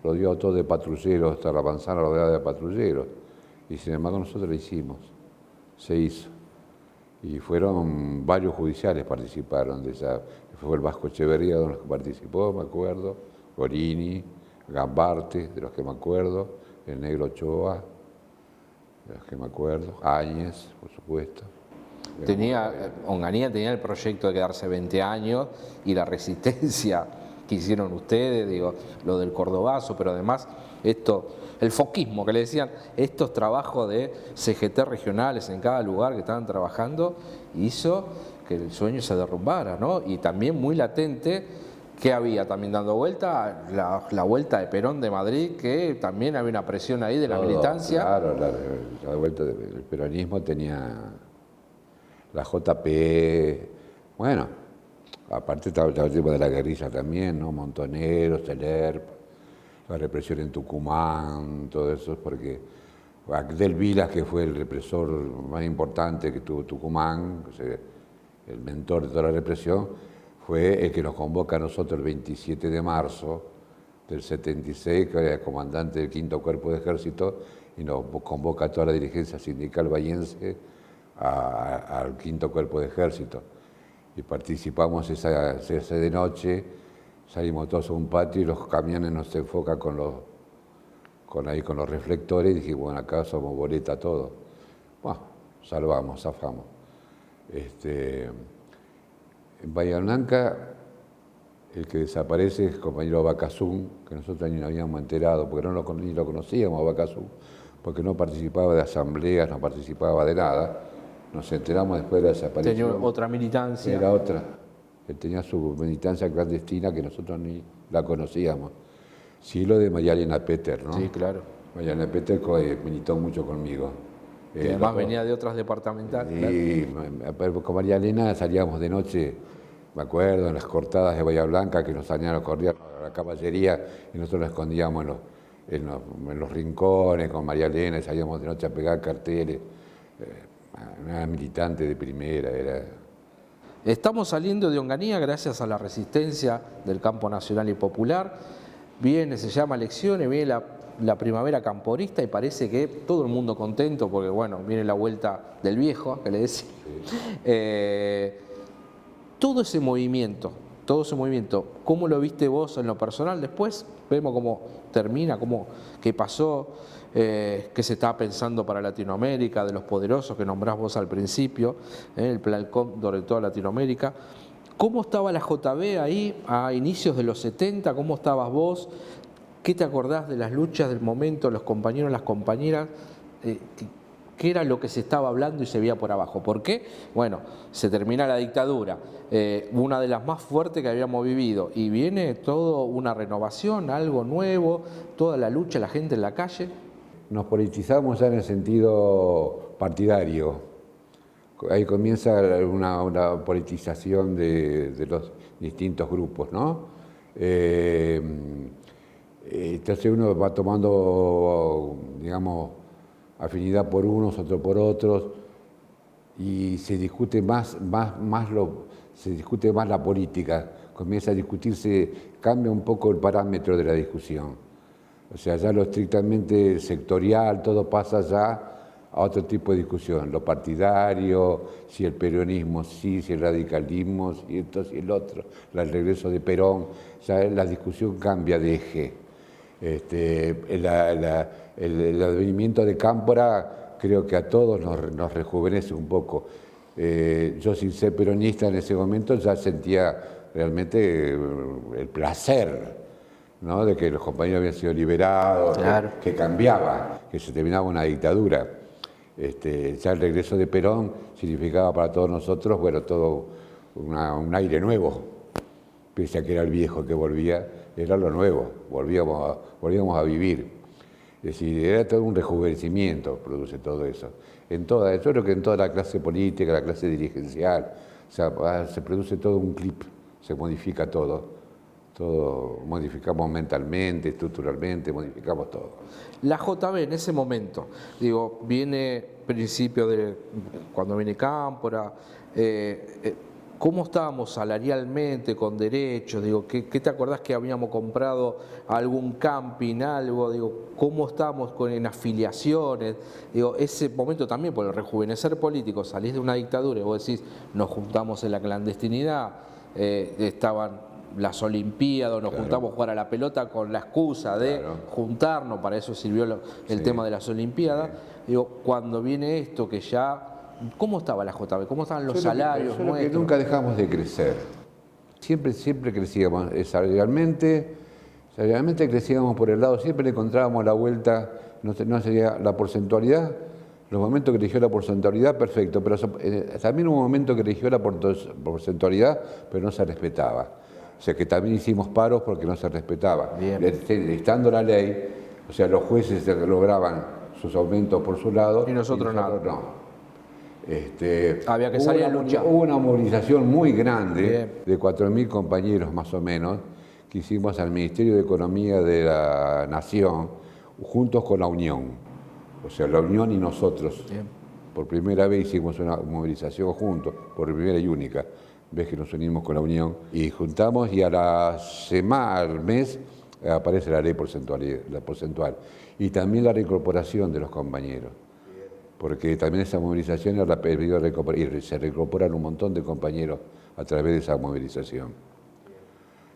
Rodeado todo de patrulleros, hasta la manzana rodeada de patrulleros, y sin embargo nosotros lo hicimos, se hizo. Y fueron varios judiciales participaron de esa, fue el Vasco Echeverría de los que participó, me acuerdo, Gorini, Gambarte, de los que me acuerdo, el Negro Ochoa, de los que me acuerdo, Áñez, por supuesto. Onganía tenía el proyecto de quedarse 20 años y la resistencia que hicieron ustedes, digo, lo del cordobazo, pero además esto el foquismo, que le decían, estos trabajos de CGT regionales en cada lugar que estaban trabajando, hizo que el sueño se derrumbara, ¿no? Y también muy latente, que había también dando vuelta, la vuelta de Perón de Madrid, que también había una presión ahí de la militancia. Claro, la vuelta del peronismo tenía la JP, bueno, aparte estaba el tema de la guerrilla también, ¿no? Montoneros, el ERP, la represión en Tucumán, todo eso, porque Abdel Vilas, que fue el represor más importante que tuvo Tucumán, o sea, el mentor de toda la represión, fue el que nos convoca a nosotros el 27 de marzo del 76, que era el comandante del 5º Cuerpo de Ejército, y nos convoca a toda la dirigencia sindical bahiense al 5º Cuerpo de Ejército. Y participamos esa de noche, salimos todos a un patio y los camiones nos enfocan con los reflectores, y dije, bueno, acá somos boleta todos. Bueno, salvamos, zafamos. En Bahía Blanca, el que desaparece es el compañero Abacazún, que nosotros ni nos habíamos enterado, porque ni lo conocíamos a Abacazún, porque no participaba de asambleas, no participaba de nada. Nos enteramos después de la desaparición. Tenía otra militancia. Era otra. Él tenía su militancia clandestina que nosotros ni la conocíamos. Sí, lo de María Elena Peter, ¿no? Sí, claro. María Elena Peter militó mucho conmigo. Que además venía de otras departamentales. Y claro. Con María Elena salíamos de noche, me acuerdo, en las cortadas de Bahía Blanca, que nos salían, corrían a la caballería y nosotros nos escondíamos en los rincones con María Elena y salíamos de noche a pegar carteles. Una militante de primera, era. Estamos saliendo de Onganía gracias a la resistencia del campo nacional y popular. Se llama elecciones, viene la primavera camporista y parece que todo el mundo contento porque, bueno, viene la vuelta del viejo, que le decía. Sí. Todo ese movimiento, ¿cómo lo viste vos en lo personal? Después vemos cómo termina, qué pasó, qué se estaba pensando para Latinoamérica, de los poderosos que nombrás vos al principio, el Plan Cóndor de toda Latinoamérica. ¿Cómo estaba la JB ahí a inicios de los 70? ¿Cómo estabas vos? ¿Qué te acordás de las luchas del momento, los compañeros, las compañeras? ¿Qué era lo que se estaba hablando y se veía por abajo? ¿Por qué? Bueno, se termina la dictadura, una de las más fuertes que habíamos vivido, y viene toda una renovación, algo nuevo, toda la lucha, la gente en la calle. Nos politizamos ya en el sentido partidario. Ahí comienza una politización de los distintos grupos, ¿no? Entonces uno va tomando, digamos, afinidad por unos, otro por otros, y se discute más la política, comienza a discutirse, cambia un poco el parámetro de la discusión. O sea, ya lo estrictamente sectorial, todo pasa ya a otro tipo de discusión, lo partidario, si el peronismo sí, si el radicalismo, si esto, si el otro, el regreso de Perón, ya la discusión cambia de eje. El advenimiento de Cámpora creo que a todos nos rejuvenece un poco. Yo, sin ser peronista en ese momento, ya sentía realmente el placer, ¿no?, de que los compañeros habían sido liberados, claro, que cambiaba, que se terminaba una dictadura. Ya el regreso de Perón significaba para todos nosotros, bueno, todo un aire nuevo, pese a que era el viejo que volvía, era lo nuevo, volvíamos a vivir. Es decir, era todo un rejuvenecimiento, produce todo eso. Yo creo que en toda la clase política, la clase dirigencial, o sea, se produce todo un clip, se modifica todo, modificamos mentalmente, estructuralmente, modificamos todo. La JB en ese momento, digo, viene principio de cuando viene Cámpora, ¿cómo estábamos salarialmente, con derechos? Digo, ¿qué te acordás que habíamos comprado algún camping, algo? Digo, ¿cómo estábamos en afiliaciones? Digo, ese momento también, por el rejuvenecer político, salís de una dictadura y vos decís, nos juntamos en la clandestinidad, estaban las Olimpiadas, nos juntamos a jugar a la pelota con la excusa de juntarnos, para eso sirvió el tema de las Olimpiadas. Digo, cuando viene esto que ya... ¿Cómo estaba la JB? ¿Cómo estaban los salarios nuestros? Que nunca dejamos de crecer. Siempre crecíamos salarialmente, O sea, realmente crecíamos por el lado, siempre le encontrábamos la vuelta, no sería la porcentualidad, los momentos que eligió la porcentualidad, perfecto, pero también hubo un momento que eligió la porcentualidad, pero no se respetaba. O sea, que también hicimos paros porque no se respetaba. Bien. Estando la ley, o sea, los jueces lograban sus aumentos por su lado. Y nosotros nada. No. Había que salir a luchar. Hubo una movilización muy grande, Bien, de 4.000 compañeros más o menos, que hicimos al Ministerio de Economía de la Nación, juntos con la Unión. O sea, la Unión y nosotros. bien. Por primera vez hicimos una movilización juntos, por primera y única vez que nos unimos con la Unión. Y juntamos y a la semana, al mes, aparece la ley porcentual. Y también la reincorporación de los compañeros. Porque también esa movilización era permitió y se reincorporan un montón de compañeros a través de esa movilización.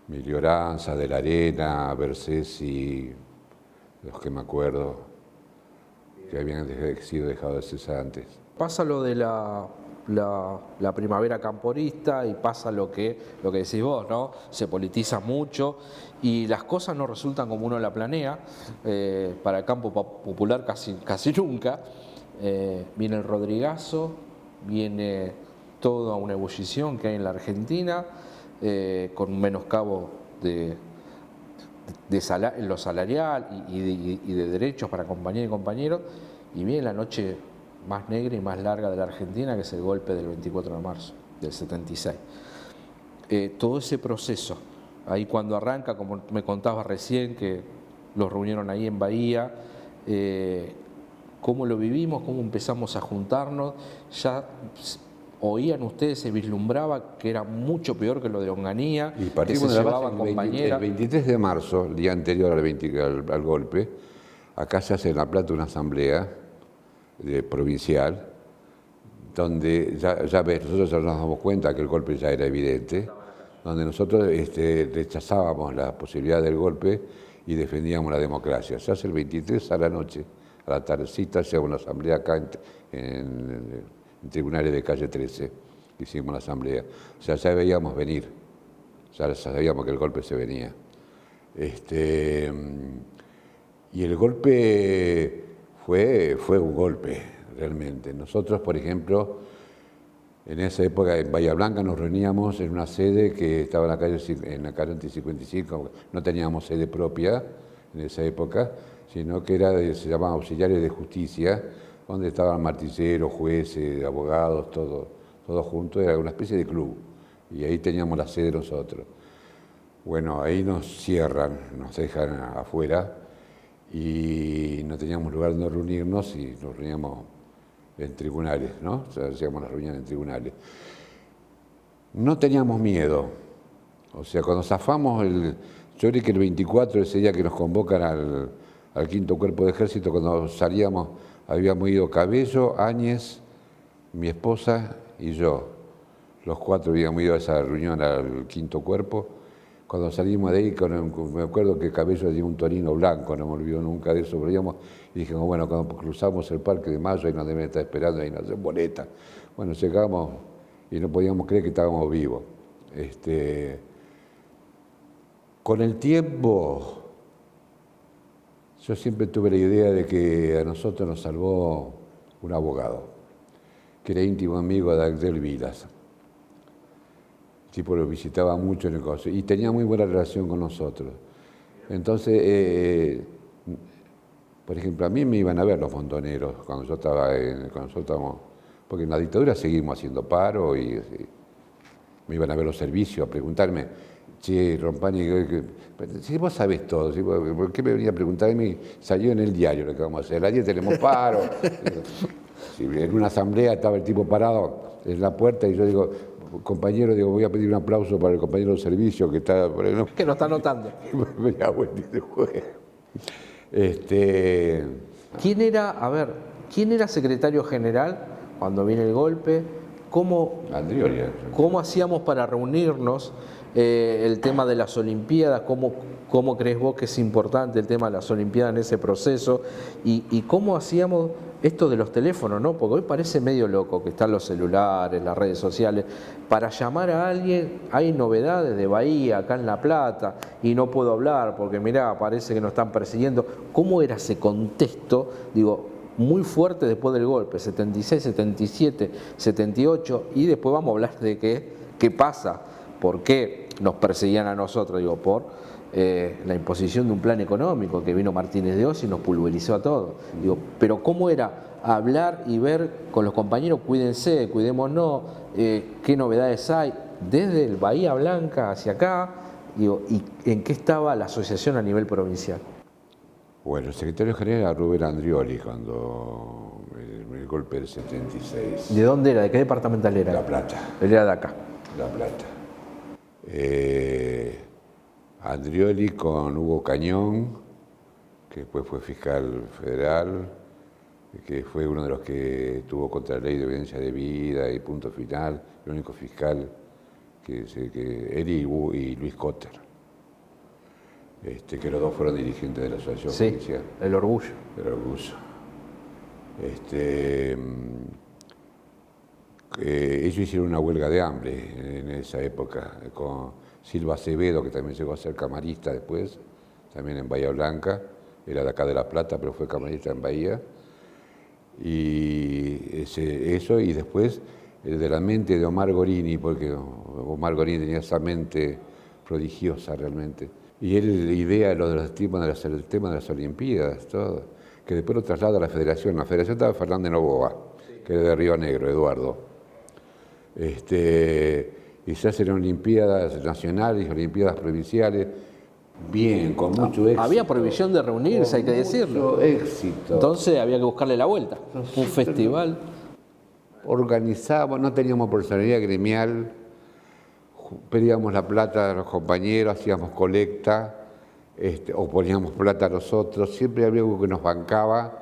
Milioranza, De la Arena, Bersesi, los que me acuerdo, que habían sido dejados de cesar antes. Pasa lo de la primavera camporista y pasa lo que decís vos, ¿no? Se politiza mucho y las cosas no resultan como uno la planea. Para el campo popular casi nunca. Viene el Rodrigazo, viene toda una ebullición que hay en la Argentina, con un menoscabo en lo salarial y de derechos para compañeras y compañeros, y viene la noche más negra y más larga de la Argentina, que es el golpe del 24 de marzo del 76. Todo ese proceso, ahí cuando arranca, como me contabas recién, que los reunieron ahí en Bahía, cómo lo vivimos, cómo empezamos a juntarnos, ya oían ustedes, se vislumbraba que era mucho peor que lo de Onganía, y que se llevaban compañeras. El 23 de marzo, el día anterior al golpe, acá se hace en La Plata una asamblea provincial, donde ya ves, nosotros ya nos damos cuenta que el golpe ya era evidente, donde nosotros rechazábamos la posibilidad del golpe y defendíamos la democracia. Se hace el 23 a la noche, a la tardecita, se hace una asamblea acá en tribunales de calle 13, hicimos la asamblea. O sea, ya veíamos venir, ya sabíamos que el golpe se venía. Y el golpe fue un golpe, realmente. Nosotros, por ejemplo, en esa época en Bahía Blanca nos reuníamos en una sede que estaba en la calle 55, no teníamos sede propia en esa época, sino que se llamaban auxiliares de justicia, donde estaban martilleros, jueces, abogados, todo junto, era una especie de club, y ahí teníamos la sede nosotros. Bueno, ahí nos cierran, nos dejan afuera, y no teníamos lugar donde reunirnos, y nos reuníamos en tribunales, ¿no? O sea, hacíamos las reuniones en tribunales. No teníamos miedo, o sea, cuando zafamos, yo creo que el 24, ese día que nos convocan al 5º Cuerpo de Ejército, cuando salíamos, habíamos ido Cabello, Áñez, mi esposa y yo. Los 4 habíamos ido a esa reunión al 5º Cuerpo. Cuando salimos de ahí, me acuerdo que Cabello tenía un torino blanco, no me olvido nunca de eso, veíamos y dijimos, bueno, cuando cruzamos el Parque de Mayo, ahí nos deben estar esperando, ahí nos hacen boleta. Bueno, llegamos y no podíamos creer que estábamos vivos. Con el tiempo, yo siempre tuve la idea de que a nosotros nos salvó un abogado, que era íntimo amigo de Abdel Vilas. El tipo lo visitaba mucho en el colegio y tenía muy buena relación con nosotros. Entonces, por ejemplo, a mí me iban a ver los montoneros cuando nosotros estábamos, porque en la dictadura seguimos haciendo paro y me iban a ver los servicios a preguntarme, che, Rompani, si vos sabés todo, ¿por qué me venía a preguntar a mí? Salió en el diario lo que vamos a hacer, ayer tenemos paro. En una asamblea estaba el tipo parado en la puerta y yo digo, compañero, voy a pedir un aplauso para el compañero de servicio que está por ahí, ¿no? Que nos está notando. ¿Quién era secretario general cuando viene el golpe? ¿Cómo hacíamos para reunirnos? El tema de las Olimpiadas, ¿cómo crees vos que es importante el tema de las Olimpiadas en ese proceso? ¿Y cómo hacíamos esto de los teléfonos, ¿no? Porque hoy parece medio loco que están los celulares, las redes sociales. Para llamar a alguien hay novedades de Bahía, acá en La Plata, y no puedo hablar porque mirá, parece que nos están persiguiendo. ¿Cómo era ese contexto? Digo, muy fuerte después del golpe, 76, 77, 78, y después vamos a hablar de qué pasa, por qué nos perseguían a nosotros, digo, por la imposición de un plan económico que vino Martínez de Oz y nos pulverizó a todos. Digo, pero ¿cómo era hablar y ver con los compañeros, cuídense, cuidémonos, qué novedades hay, desde el Bahía Blanca hacia acá, digo, y en qué estaba la asociación a nivel provincial? Bueno, el secretario general era Rubén Andrioli cuando el golpe del 76. ¿De dónde era? ¿De qué departamental era? La Plata. Él era de acá. La Plata. Andrioli con Hugo Cañón, que después fue fiscal federal, que fue uno de los que tuvo contra la ley de evidencia de vida y punto final, el único fiscal que él y Luis Cotter, que los dos fueron dirigentes de la asociación judicial. El orgullo. El orgullo. Ellos hicieron una huelga de hambre en esa época, con Silva Acevedo, que también llegó a ser camarista después, también en Bahía Blanca, era de acá de La Plata, pero fue camarista en Bahía. Y eso, y después el de la mente de Omar Gorini, porque Omar Gorini tenía esa mente prodigiosa realmente. Y él idea el tema de las Olimpiadas, todo, que después lo traslada a la Federación. La Federación estaba Fernández Novoa, que era de Río Negro, Eduardo. Y se hacen Olimpiadas nacionales y Olimpiadas provinciales, bien, con mucho éxito. Había prohibición de reunirse, hay que decirlo. Mucho éxito. Entonces había que buscarle la vuelta. Un festival. Organizábamos, no teníamos personalidad gremial, pedíamos la plata a los compañeros, hacíamos colecta, o poníamos plata a nosotros, siempre había algo que nos bancaba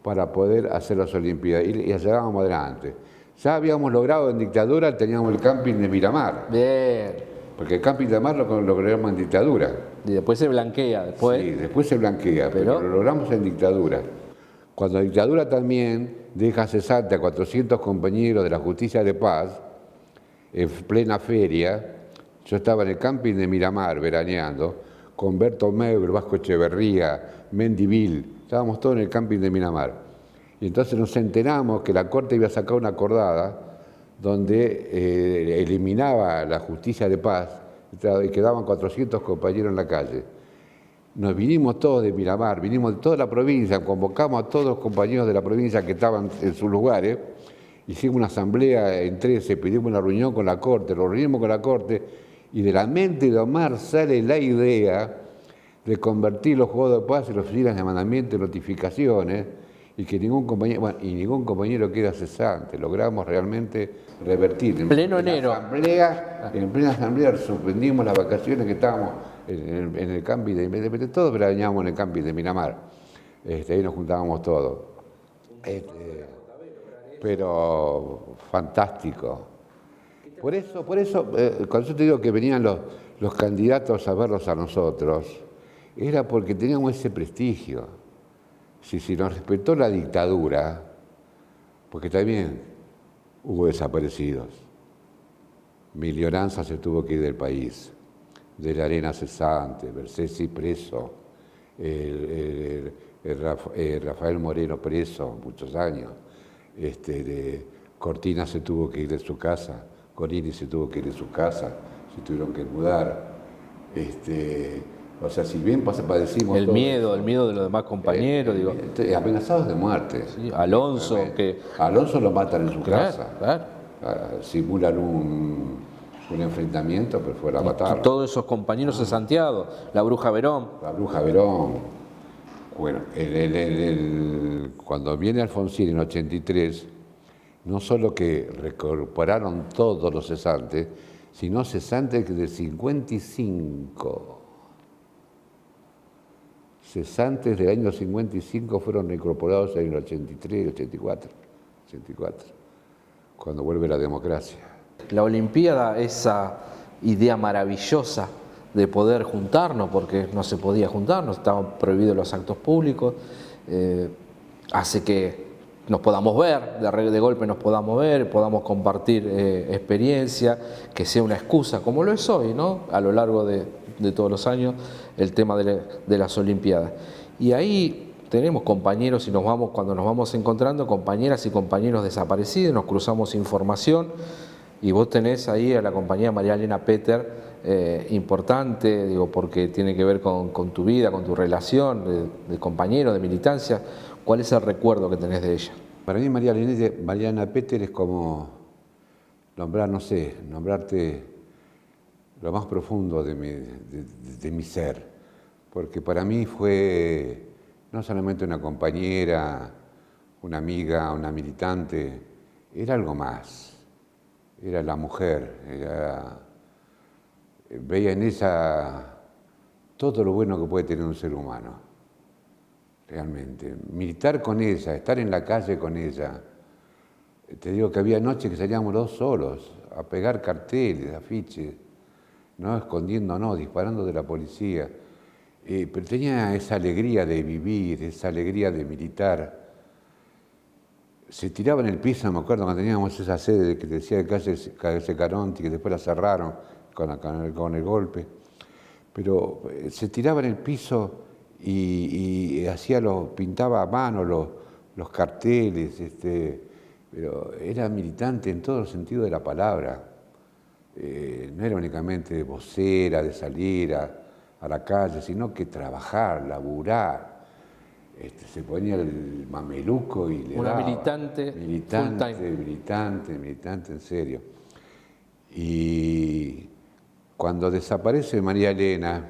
para poder hacer las Olimpiadas, y las llevábamos adelante. Ya habíamos logrado en dictadura, teníamos el camping de Miramar. Bien. Porque el camping de Miramar lo logramos en dictadura. Y después se blanquea, después. Sí, después se blanquea, pero lo logramos en dictadura. Cuando la dictadura también deja cesante a 400 compañeros de la Justicia de Paz, en plena feria, yo estaba en el camping de Miramar veraneando, con Berto Meurer, Vasco Echeverría, Mendivil, estábamos todos en el camping de Miramar. Y entonces nos enteramos que la Corte iba a sacar una acordada donde eliminaba la Justicia de Paz y quedaban 400 compañeros en la calle. Nos vinimos todos de Miramar, vinimos de toda la provincia, convocamos a todos los compañeros de la provincia que estaban en sus lugares, hicimos una asamblea en 13, pedimos una reunión con la Corte, lo reunimos con la Corte, y de la mente de Omar sale la idea de convertir los juzgados de paz en oficinas de mandamiento y notificaciones, y que ningún compañero queda cesante. Logramos realmente revertir. En pleno enero. En plena asamblea suspendimos las vacaciones que estábamos en el camping de Independencia, todos veraneábamos en el camping de Miramar. Ahí nos juntábamos todos. Pero fantástico. Por eso, cuando yo te digo que venían los candidatos a verlos a nosotros, era porque teníamos ese prestigio. Si nos respetó la dictadura, porque también hubo desaparecidos. Milioranza se tuvo que ir del país, de la Arena cesante, Bersesi preso, Rafael Moreno preso muchos años, Cortina se tuvo que ir de su casa, Gorini se tuvo que ir de su casa, se tuvieron que mudar. O sea, si bien padecimos el miedo de los demás compañeros, digo. Amenazados de muerte. Sí, Alonso, Alonso lo matan en su casa. Claro. Simulan un enfrentamiento, pero fuera a matar. Todos esos compañeros de Santiago, la Bruja Verón. La Bruja Verón. Bueno, cuando viene Alfonsín en 83, no solo que recuperaron todos los cesantes, sino cesantes de 55. Cesantes del año 55 fueron incorporados en el 83, 84, cuando vuelve la democracia. La Olimpiada, esa idea maravillosa de poder juntarnos, porque no se podía juntarnos, estaban prohibidos los actos públicos, hace que nos podamos ver, de golpe nos podamos ver, podamos compartir experiencia, que sea una excusa, como lo es hoy, ¿no? A lo largo de todos los años, el tema de las Olimpiadas. Y ahí tenemos compañeros y cuando nos vamos encontrando, compañeras y compañeros desaparecidos, nos cruzamos información y vos tenés ahí a la compañera María Elena Peter, importante, digo, porque tiene que ver con tu vida, con tu relación de compañero, de militancia. ¿Cuál es el recuerdo que tenés de ella? Para mí María Elena Peter es como nombrar, no sé, nombrarte lo más profundo de mi ser, porque para mí fue no solamente una compañera, una amiga, una militante, era algo más, era la mujer, veía en ella todo lo bueno que puede tener un ser humano, realmente. Militar con ella, estar en la calle con ella. Te digo que había noches que salíamos los dos solos a pegar carteles, afiches, ¿no? Escondiéndonos, disparando de la policía. Pero tenía esa alegría de vivir, esa alegría de militar. Se tiraba en el piso, me acuerdo, cuando teníamos esa sede que decía de calle Caronti, que después la cerraron con el golpe. Pero se tiraba en el piso y pintaba a mano los carteles, pero era militante en todo el sentido de la palabra. No era únicamente vocera de salir a la calle, sino que trabajar, laburar. Se ponía el mameluco y le daba. Militante, militante, en serio. Y cuando desaparece María Elena,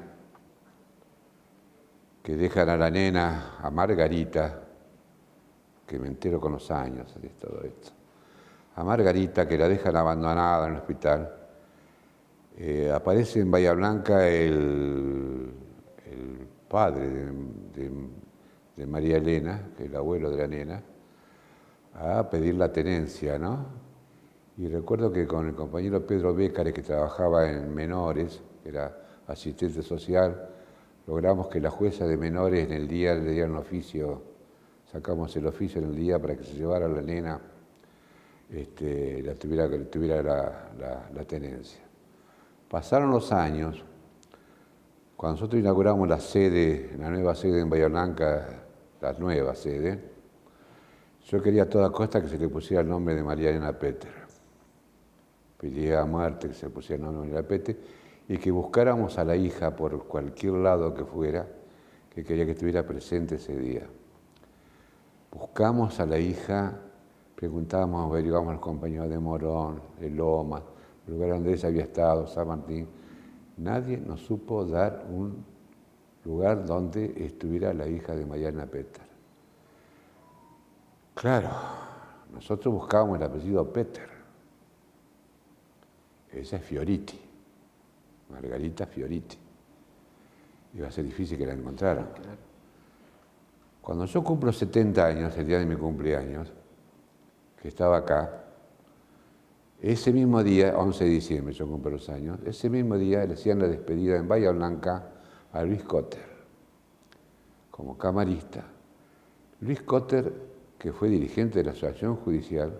que dejan a la nena, a Margarita, que me entero con los años de todo esto, a Margarita, que la dejan abandonada en el hospital, aparece en Bahía Blanca el padre de María Elena, que es el abuelo de la nena, a pedir la tenencia, ¿no? Y recuerdo que con el compañero Pedro Bécare, que trabajaba en menores, que era asistente social, logramos que la jueza de menores en el día le dieran un oficio, sacamos el oficio en el día para que se llevara a la nena, tuviera la tenencia. Pasaron los años, cuando nosotros inauguramos la nueva sede en Bahía Blanca, la nueva sede, yo quería a toda costa que se le pusiera el nombre de María Elena Peter. Peleé a muerte que se le pusiera el nombre de María Elena Peter y que buscáramos a la hija por cualquier lado que fuera, que quería que estuviera presente ese día. Buscamos a la hija, preguntábamos, averiguamos a los compañeros de Morón, de Loma, el lugar donde ella había estado, San Martín. Nadie nos supo dar un lugar donde estuviera la hija de María Elena Peter. Claro, nosotros buscábamos el apellido Peter. Esa es Fioriti, Margarita Fioriti. Iba a ser difícil que la encontraran. Cuando yo cumplo 70 años, el día de mi cumpleaños, que estaba acá, ese mismo día, 11 de diciembre, yo cumplo los años, ese mismo día le hacían la despedida en Bahía Blanca a Luis Cotter, como camarista. Luis Cotter, que fue dirigente de la Asociación Judicial,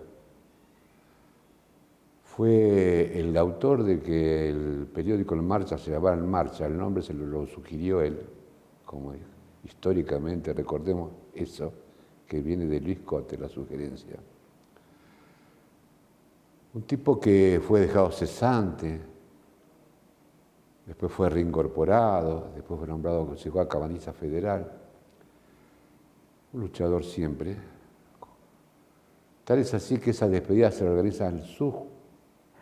fue el autor de que el periódico En Marcha se llamara En Marcha, el nombre se lo sugirió él, como históricamente, recordemos eso, que viene de Luis Cotter, la sugerencia. Un tipo que fue dejado cesante, después fue reincorporado, después fue nombrado, llegó a camarista federal, un luchador siempre. Tal es así que esas despedidas se organizan sus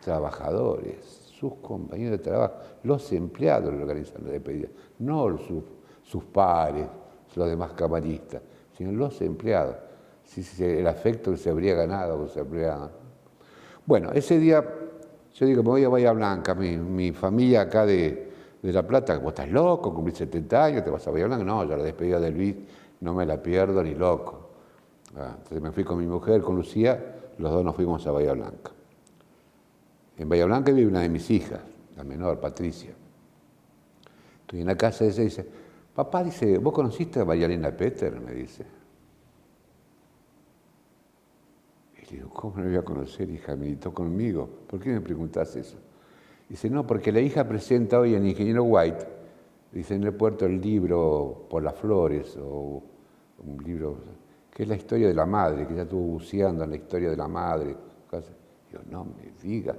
trabajadores, sus compañeros de trabajo, los empleados le organizan la despedida, no sus pares, los demás camaristas, sino los empleados. El afecto que se habría ganado con ese empleado. Bueno, ese día yo digo, me voy a Bahía Blanca, mi familia acá de La Plata, vos estás loco, cumplís 70 años, te vas a Bahía Blanca. No, yo la despedida de Luis no me la pierdo ni loco. Entonces me fui con mi mujer, con Lucía, los dos nos fuimos a Bahía Blanca. En Bahía Blanca vive una de mis hijas, la menor, Patricia. Estoy en la casa de ella y dice, papá, dice, ¿vos conociste a María Elena Peter? Me dice. Digo, ¿cómo no voy a conocer, hija? Militó conmigo. ¿Por qué me preguntás eso? Dice, no, porque la hija presenta hoy al ingeniero White, dice en el puerto el libro Por las Flores, o un libro que es la historia de la madre, que ella estuvo buceando en la historia de la madre. Digo, no me digas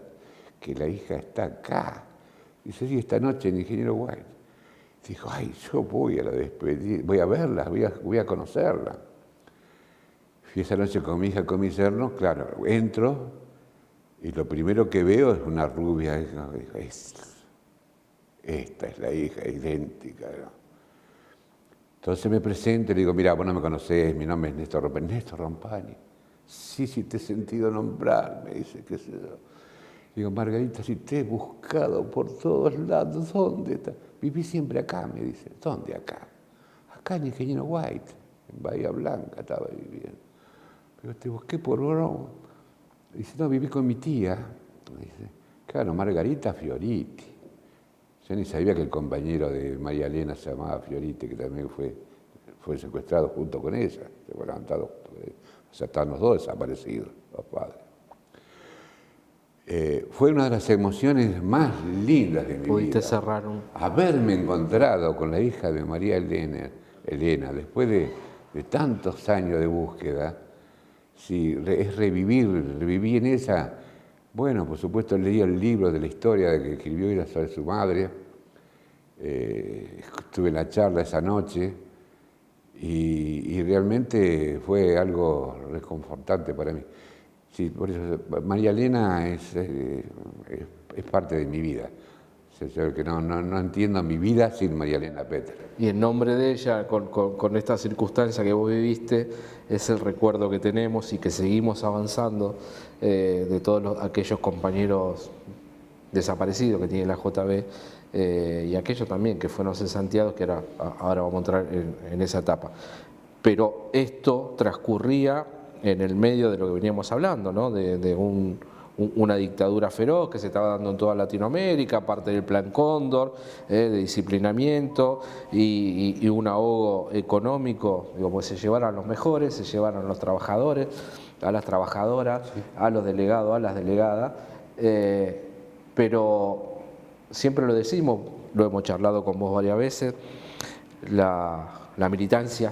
que la hija está acá. Dice, sí, esta noche el ingeniero White. Dijo, ay, yo voy a la despedida, voy a verla, voy a conocerla. Fui esa noche con mi hija, con mis yernos, claro, entro y lo primero que veo es una rubia. Esta es la hija, idéntica, ¿no? Entonces me presento y le digo, mira, vos no me conocés, mi nombre es Néstor Rompani. Néstor Rompani. Sí, sí te he sentido nombrar, me dice, qué sé yo. Digo, Margarita, si te he buscado por todos lados, ¿dónde está? Viví siempre acá, me dice. ¿Dónde acá? Acá en Ingeniero White, en Bahía Blanca estaba viviendo. Pero te busqué por Roma. Dice, no, viví con mi tía. Dice, claro, Margarita Fioriti. Yo ni sabía que el compañero de María Elena se llamaba Fioriti, que también fue secuestrado junto con ella. Se fue levantado. O sea, estaban los dos desaparecidos, los padres. Fue una de las emociones más lindas de mi vida. Pudiste cerrar Haberme encontrado con la hija de María Elena, después de tantos años de búsqueda, sí, es reviví en esa. Bueno, por supuesto leí el libro de la historia que escribió ella sobre su madre, estuve en la charla esa noche y realmente fue algo reconfortante para mí. Sí, por eso María Elena es parte de mi vida. Yo que no entiendo mi vida sin María Elena Petter. Y en nombre de ella, con esta circunstancia que vos viviste, es el recuerdo que tenemos y que seguimos avanzando de todos aquellos compañeros desaparecidos que tiene la JB y aquellos también que fueron cesanteados, que ahora vamos a entrar en esa etapa. Pero esto transcurría en el medio de lo que veníamos hablando, ¿no? de una dictadura feroz que se estaba dando en toda Latinoamérica, parte del Plan Cóndor, de disciplinamiento y un ahogo económico, digo, pues se llevaron a los mejores, se llevaron a los trabajadores, a las trabajadoras, sí, a los delegados, a las delegadas, pero siempre lo decimos, lo hemos charlado con vos varias veces, la militancia,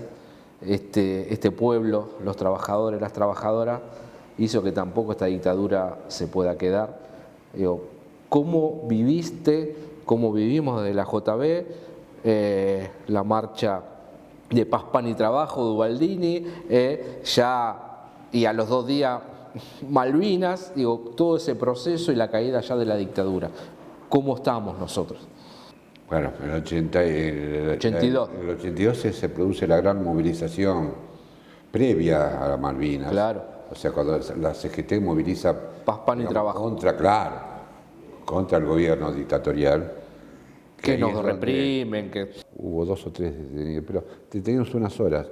este pueblo, los trabajadores, las trabajadoras, hizo que tampoco esta dictadura se pueda quedar. Digo, ¿cómo viviste, cómo vivimos desde la JB, la marcha de Paz, Pan y Trabajo de Ubaldini, y a los 2 días Malvinas, digo, todo ese proceso y la caída ya de la dictadura? ¿Cómo estamos nosotros? Bueno, en el 82. En el 82 se produce la gran movilización previa a la Malvinas. Claro. O sea, cuando la CGT moviliza Paz, Pan y Trabajo. Contra el gobierno dictatorial. Que nos reprimen. Hubo 2 o 3 detenidos, pero detenidos unas horas.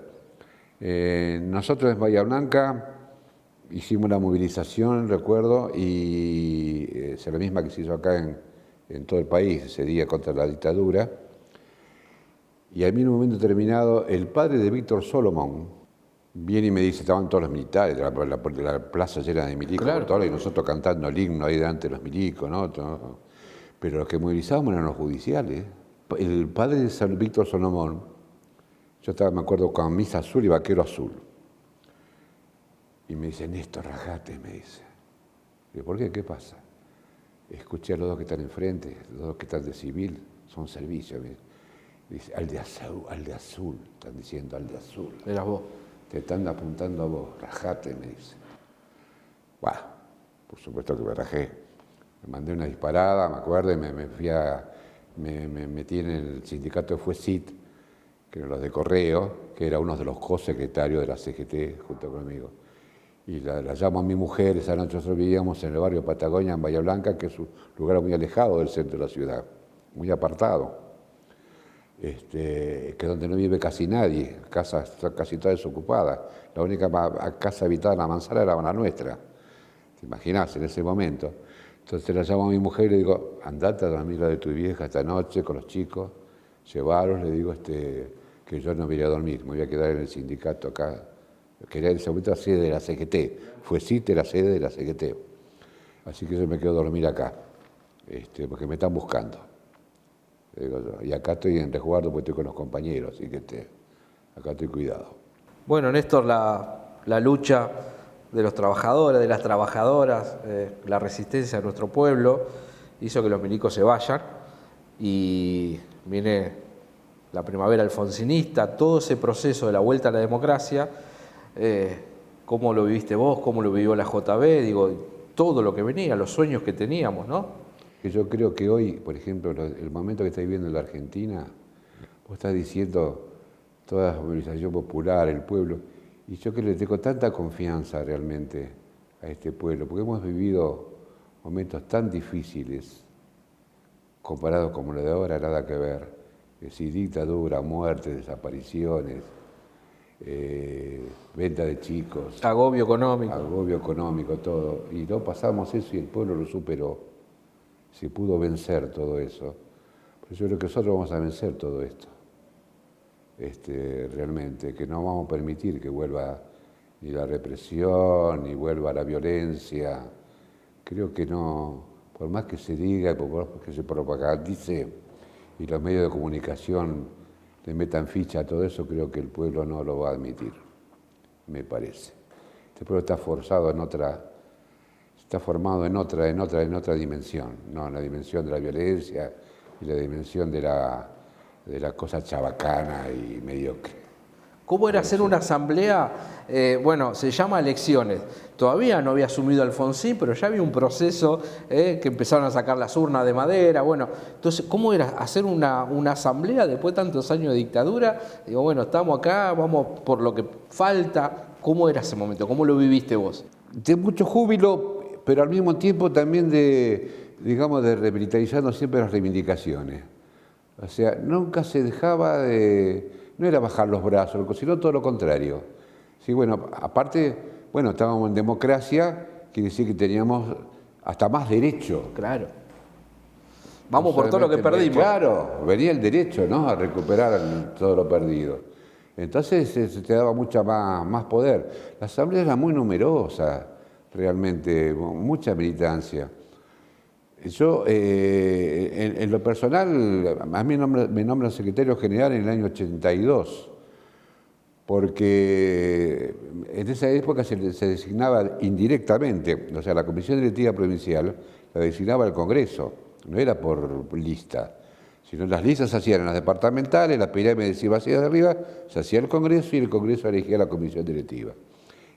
Nosotros en Bahía Blanca hicimos la movilización, recuerdo, y es la misma que se hizo acá en todo el país, ese día contra la dictadura. Y al mismo momento determinado, el padre de Víctor Solomon viene y me dice, estaban todos los militares, la plaza llena de milicos, claro, y nosotros cantando el himno ahí delante de los milicos, ¿no? Pero los que movilizábamos eran los judiciales. El padre de San Víctor Solomon, yo estaba, me acuerdo, con camisa azul y vaquero azul. Y me dice, Néstor, rajate, me dice. Digo, ¿por qué? ¿Qué pasa? Escuché a los dos que están enfrente, los dos que están de civil, son servicios. Dice, al de azul, están diciendo al de azul. Eras vos. Te están apuntando a vos, rajate, me dice. Bueno, por supuesto que me rajé. Me mandé una disparada, me acuerdo, y me metí en el sindicato de FUECIT, que eran los de Correo, que era uno de los co-secretarios de la CGT junto conmigo. Y la llamo a mi mujer, esa noche nosotros vivíamos en el barrio Patagonia, en Bahía Blanca, que es un lugar muy alejado del centro de la ciudad, muy apartado. Que es donde no vive casi nadie, casa está casi toda desocupada. La única casa habitada en la manzana era la nuestra, te imaginás, en ese momento. Entonces la llamo a mi mujer y le digo, andate a dormir a de tu vieja esta noche con los chicos, llevaros, le digo que yo no me iré a dormir, me voy a quedar en el sindicato acá que era en ese momento la sede de la CGT, fue CITE la sede de la CGT. Así que yo me quedo a dormir acá, porque me están buscando. Y acá estoy en resguardo porque estoy con los compañeros, así que acá estoy cuidado. Bueno, Néstor, la lucha de los trabajadores, de las trabajadoras, la resistencia de nuestro pueblo, hizo que los milicos se vayan y viene la primavera alfonsinista, todo ese proceso de la vuelta a la democracia. ¿Cómo lo viviste vos? ¿Cómo lo vivió la JB? Digo, todo lo que venía, los sueños que teníamos, ¿no? Yo creo que hoy, por ejemplo, el momento que está viviendo en la Argentina, vos estás diciendo toda la movilización popular, el pueblo, y yo que le tengo tanta confianza realmente a este pueblo, porque hemos vivido momentos tan difíciles, comparados con lo de ahora, nada que ver. Es decir, dictadura, muerte, desapariciones, venta de chicos. Agobio económico. Agobio económico, todo. Y no pasamos eso y el pueblo lo superó. Se pudo vencer todo eso. Pero yo creo que nosotros vamos a vencer todo esto. Realmente, que no vamos a permitir que vuelva ni la represión, ni vuelva la violencia. Creo que no, por más que se diga, por más que se propagandice y los medios de comunicación le metan ficha a todo eso, creo que el pueblo no lo va a admitir, me parece. Este pueblo está forzado está formado en otra dimensión, ¿no? En la dimensión de la violencia y la dimensión de la cosa chabacana y mediocre. ¿Cómo era hacer una asamblea? Bueno, se llama elecciones. Todavía no había asumido Alfonsín, pero ya había un proceso que empezaron a sacar las urnas de madera. Bueno, entonces, ¿cómo era hacer una asamblea después de tantos años de dictadura? Digo, bueno, estamos acá, vamos por lo que falta. ¿Cómo era ese momento? ¿Cómo lo viviste vos? De mucho júbilo, pero al mismo tiempo también de revitalizando siempre las reivindicaciones. O sea, nunca se dejaba no era bajar los brazos, sino todo lo contrario. Sí, bueno, aparte, estábamos en democracia, quiere decir que teníamos hasta más derecho. Claro. Vamos por todo lo que perdimos. Claro, venía el derecho, ¿no?, a recuperar todo lo perdido. Entonces se te daba mucha más poder. La asamblea era muy numerosa, realmente, mucha militancia. Yo, en lo personal, a mí me nombran secretario general en el año 82, porque en esa época se designaba indirectamente, o sea, la Comisión Directiva Provincial la designaba el Congreso, no era por lista, sino las listas se hacían en las departamentales, las pirámides iban hacia arriba, se hacía el Congreso y el Congreso elegía la Comisión Directiva.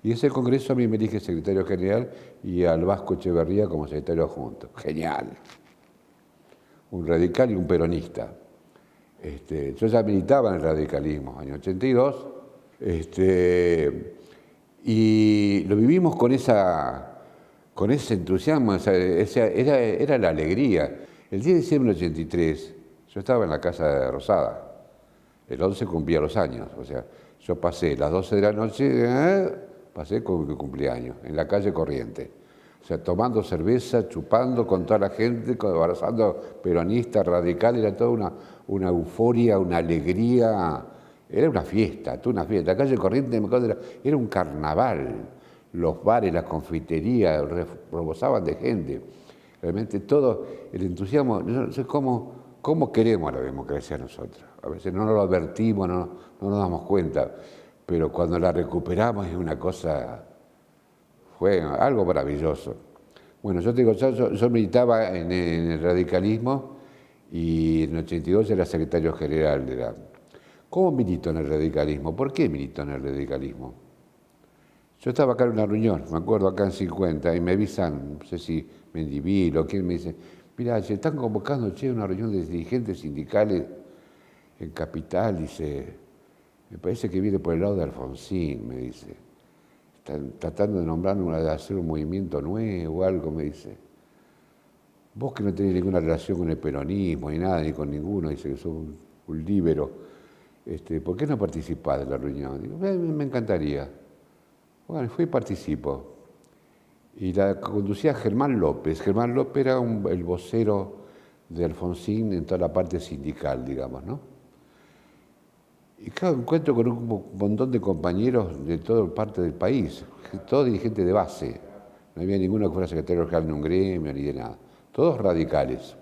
Y ese congreso a mí me elige secretario general y al Vasco Echeverría como secretario adjunto. Genial. Un radical y un peronista. Yo ya militaba en el radicalismo, año 82, y lo vivimos con ese entusiasmo, era la alegría. El 10 de diciembre del 83, yo estaba en la Casa de Rosada, el 11 cumplía los años, o sea, yo pasé las 12 de la noche... Pasé con mi cumpleaños, en la calle Corriente. O sea, tomando cerveza, chupando con toda la gente, abrazando peronistas, radicales, era toda una euforia, una alegría. Era una fiesta, toda una fiesta. La calle Corriente era un carnaval. Los bares, las confiterías, rebosaban de gente. Realmente todo el entusiasmo. No sé cómo queremos la democracia nosotros. A veces no nos lo advertimos, no nos damos cuenta. Pero cuando la recuperamos es una cosa, fue algo maravilloso. Bueno, yo te digo, yo militaba en el radicalismo y en el 82 era secretario general de la... ¿Cómo milito en el radicalismo? ¿Por qué milito en el radicalismo? Yo estaba acá en una reunión, me acuerdo acá en 50, y me avisan, no sé si Mendivil o quién me dice, mira, se están convocando una reunión de dirigentes sindicales en Capital, dice... Me parece que viene por el lado de Alfonsín, me dice. Están tratando de hacer un movimiento nuevo o algo, me dice. Vos que no tenés ninguna relación con el peronismo ni nada, ni con ninguno, dice que sos un líbero, ¿por qué no participás de la reunión? Digo, me encantaría. Bueno, fui y participo. Y la conducía Germán López. Germán López era el vocero de Alfonsín en toda la parte sindical, digamos, ¿no? Y claro, encuentro con un montón de compañeros de toda parte del país, todos dirigentes de base. No había ninguno que fuera secretario general de un gremio ni de nada. Todos radicales.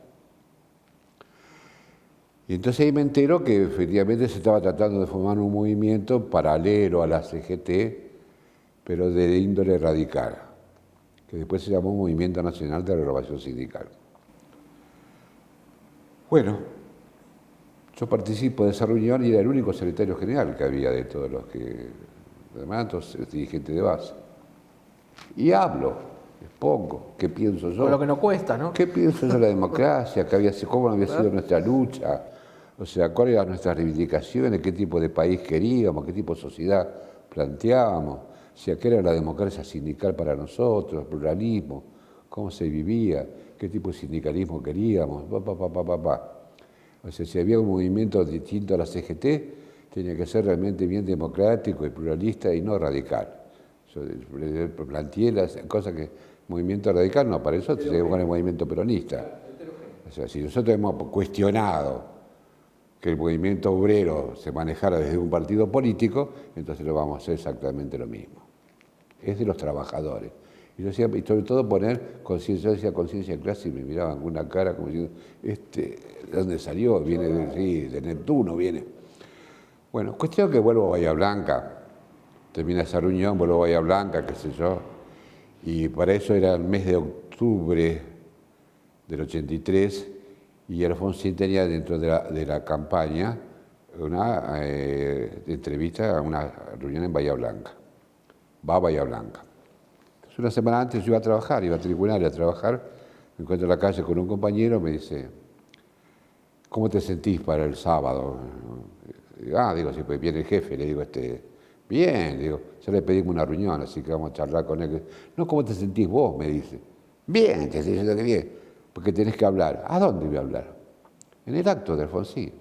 Y entonces ahí me entero que efectivamente se estaba tratando de formar un movimiento paralelo a la CGT, pero de índole radical, que después se llamó Movimiento Nacional de Renovación Sindical. Bueno, yo participo de esa reunión y era el único secretario general que había de todos los que, además, todos dirigentes de base. Y hablo, expongo, qué pienso yo. Con lo que nos cuesta, ¿no? ¿Qué pienso yo de la democracia? ¿Cómo había sido nuestra lucha? O sea, cuáles eran nuestras reivindicaciones, qué tipo de país queríamos, qué tipo de sociedad planteábamos, o sea, qué era la democracia sindical para nosotros, el pluralismo, cómo se vivía, qué tipo de sindicalismo queríamos, O sea, si había un movimiento distinto a la CGT, tenía que ser realmente bien democrático y pluralista y no radical. Yo planteé las cosas que movimiento radical no, para eso tenemos con el movimiento peronista. O sea, si nosotros hemos cuestionado que el movimiento obrero se manejara desde un partido político, entonces lo vamos a hacer exactamente lo mismo. Es de los trabajadores. Y yo decía, y sobre todo poner conciencia, yo decía conciencia de clase y me miraban con una cara como diciendo, ¿de dónde salió? Viene de Neptuno, viene. Bueno, cuestión que vuelvo a Bahía Blanca, termina esa reunión, vuelvo a Bahía Blanca, qué sé yo, y para eso era el mes de octubre del 83, y Alfonsín tenía dentro de la campaña una entrevista a una reunión en Bahía Blanca. Va a Bahía Blanca. Entonces, una semana antes yo iba a trabajar, iba a tribunal a trabajar, me encuentro en la calle con un compañero, me dice, ¿cómo te sentís para el sábado? Digo, si viene el jefe, le digo, bien, digo, ya le pedimos una reunión, así que vamos a charlar con él. No, ¿cómo te sentís vos? Me dice. Bien, te estoy diciendo que bien, porque tenés que hablar. ¿A dónde voy a hablar? En el acto de Alfonsín.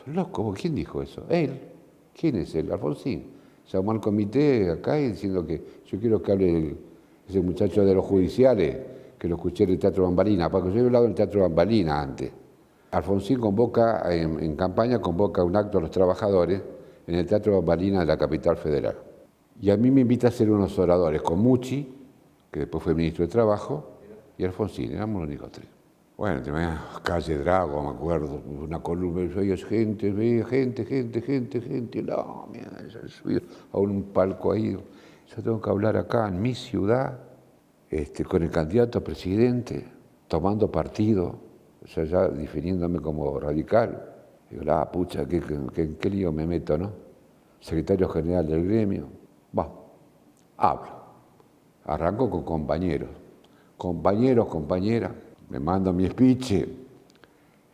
Soy loco, ¿quién dijo eso? Él. ¿Quién es él? Alfonsín. Llamó al comité acá y diciendo que yo quiero que hable ese muchacho de los judiciales, que lo escuché en el Teatro Bambalina, porque yo había hablado en el Teatro Bambalina antes. Alfonsín convoca, en campaña, convoca un acto a los trabajadores en el Teatro Bambalina de la capital federal. Y a mí me invita a ser unos oradores con Mucci, que después fue ministro de Trabajo, y Alfonsín, éramos los únicos tres. Bueno, tenía calle Drago, me acuerdo, una columna, y veía gente, no, mira, yo he subido a un palco ahí, yo tengo que hablar acá en mi ciudad, con el candidato a presidente, tomando partido, o sea, ya definiéndome como radical. Digo, pucha, ¿qué lío me meto, no? Secretario general del gremio. Hablo. Arranco con compañeros. Compañeras. Me mando mi speech,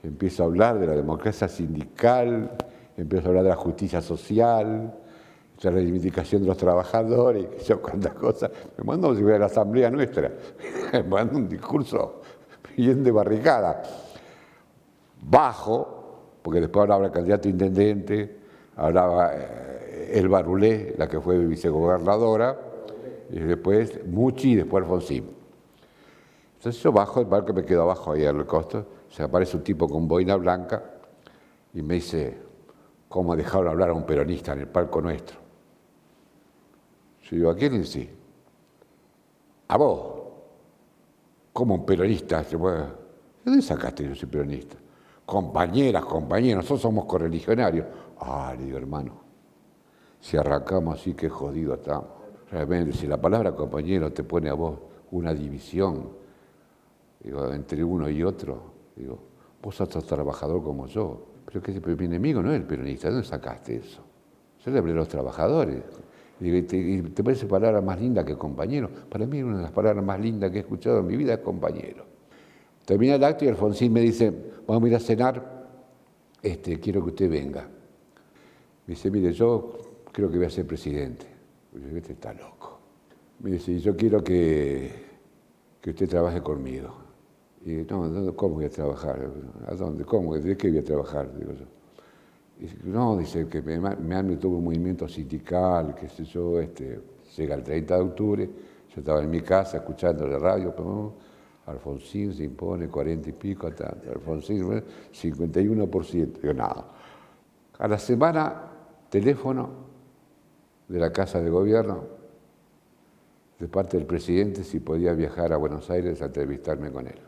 empiezo a hablar de la democracia sindical, empiezo a hablar de la justicia social, de la reivindicación de los trabajadores, que yo cuántas cosas. Me mando como si fuera la asamblea nuestra. Me mando un discurso bien de barricada. Bajo, porque después hablaba el candidato a intendente, hablaba Elba Rulé, la que fue vicegobernadora, y después Mucci y después Alfonsín. Entonces yo bajo, el barco me quedo abajo ahí al costo, se aparece un tipo con boina blanca y me dice, ¿cómo dejaron hablar a un peronista en el palco nuestro? Yo digo, ¿a quién le decís? A vos. ¿Cómo un peronista? ¿De dónde sacaste yo soy peronista? Compañeras, compañeros, nosotros somos correligionarios. Le digo, hermano, si arrancamos así, qué jodido estamos. Realmente, si la palabra compañero te pone a vos una división, digo, entre uno y otro, digo, vos sos trabajador como yo, pero que mi enemigo no es el peronista, ¿de dónde sacaste eso? Yo le hablé a los trabajadores. Digo, ¿te parece palabra más linda que compañero? Para mí una de las palabras más lindas que he escuchado en mi vida es compañero. Termina el acto y Alfonsín me dice, vamos a ir a cenar, quiero que usted venga. Me dice, mire, yo creo que voy a ser presidente. Yo digo, este está loco. Me dice, yo quiero que usted trabaje conmigo. Y no, ¿cómo voy a trabajar? ¿A dónde? ¿Cómo? ¿De qué voy a trabajar? Digo yo. Y dice, no, dice que me tuvo un movimiento sindical, qué sé yo, llega el 30 de octubre, yo estaba en mi casa escuchando la radio, Alfonsín se impone 40 y pico, Alfonsín 51%. Digo, nada. A la semana, teléfono de la Casa de Gobierno, de parte del presidente, si podía viajar a Buenos Aires a entrevistarme con él.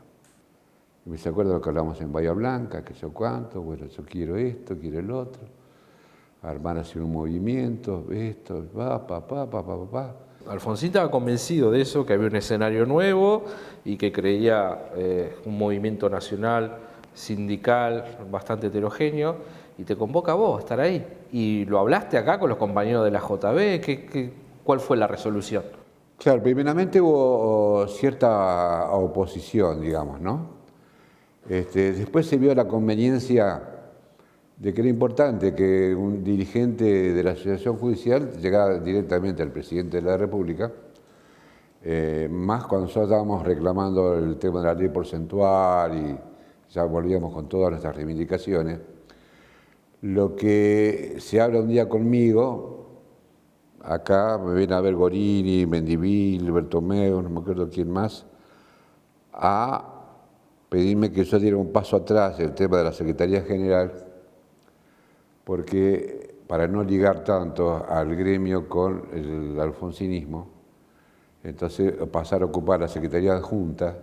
Y me acuerdo lo que hablamos en Bahía Blanca, que yo cuánto, bueno, yo quiero esto, quiero el otro, armar así un movimiento, esto, pa. Alfonsín estaba convencido de eso, que había un escenario nuevo y que creía un movimiento nacional, sindical, bastante heterogéneo, y te convoca a vos a estar ahí. Y lo hablaste acá con los compañeros de la JB, ¿cuál fue la resolución? Claro, primeramente hubo cierta oposición, digamos, ¿no? Después se vio la conveniencia de que era importante que un dirigente de la Asociación Judicial llegara directamente al presidente de la República, más cuando nosotros estábamos reclamando el tema de la ley porcentual y ya volvíamos con todas nuestras reivindicaciones. Lo que se habla un día conmigo, acá me viene a ver Gorini, Mendivil, Bertomeu, no me acuerdo quién más, a pedirme que yo diera un paso atrás en el tema de la Secretaría General, porque para no ligar tanto al gremio con el alfonsinismo, entonces pasar a ocupar la Secretaría Adjunta,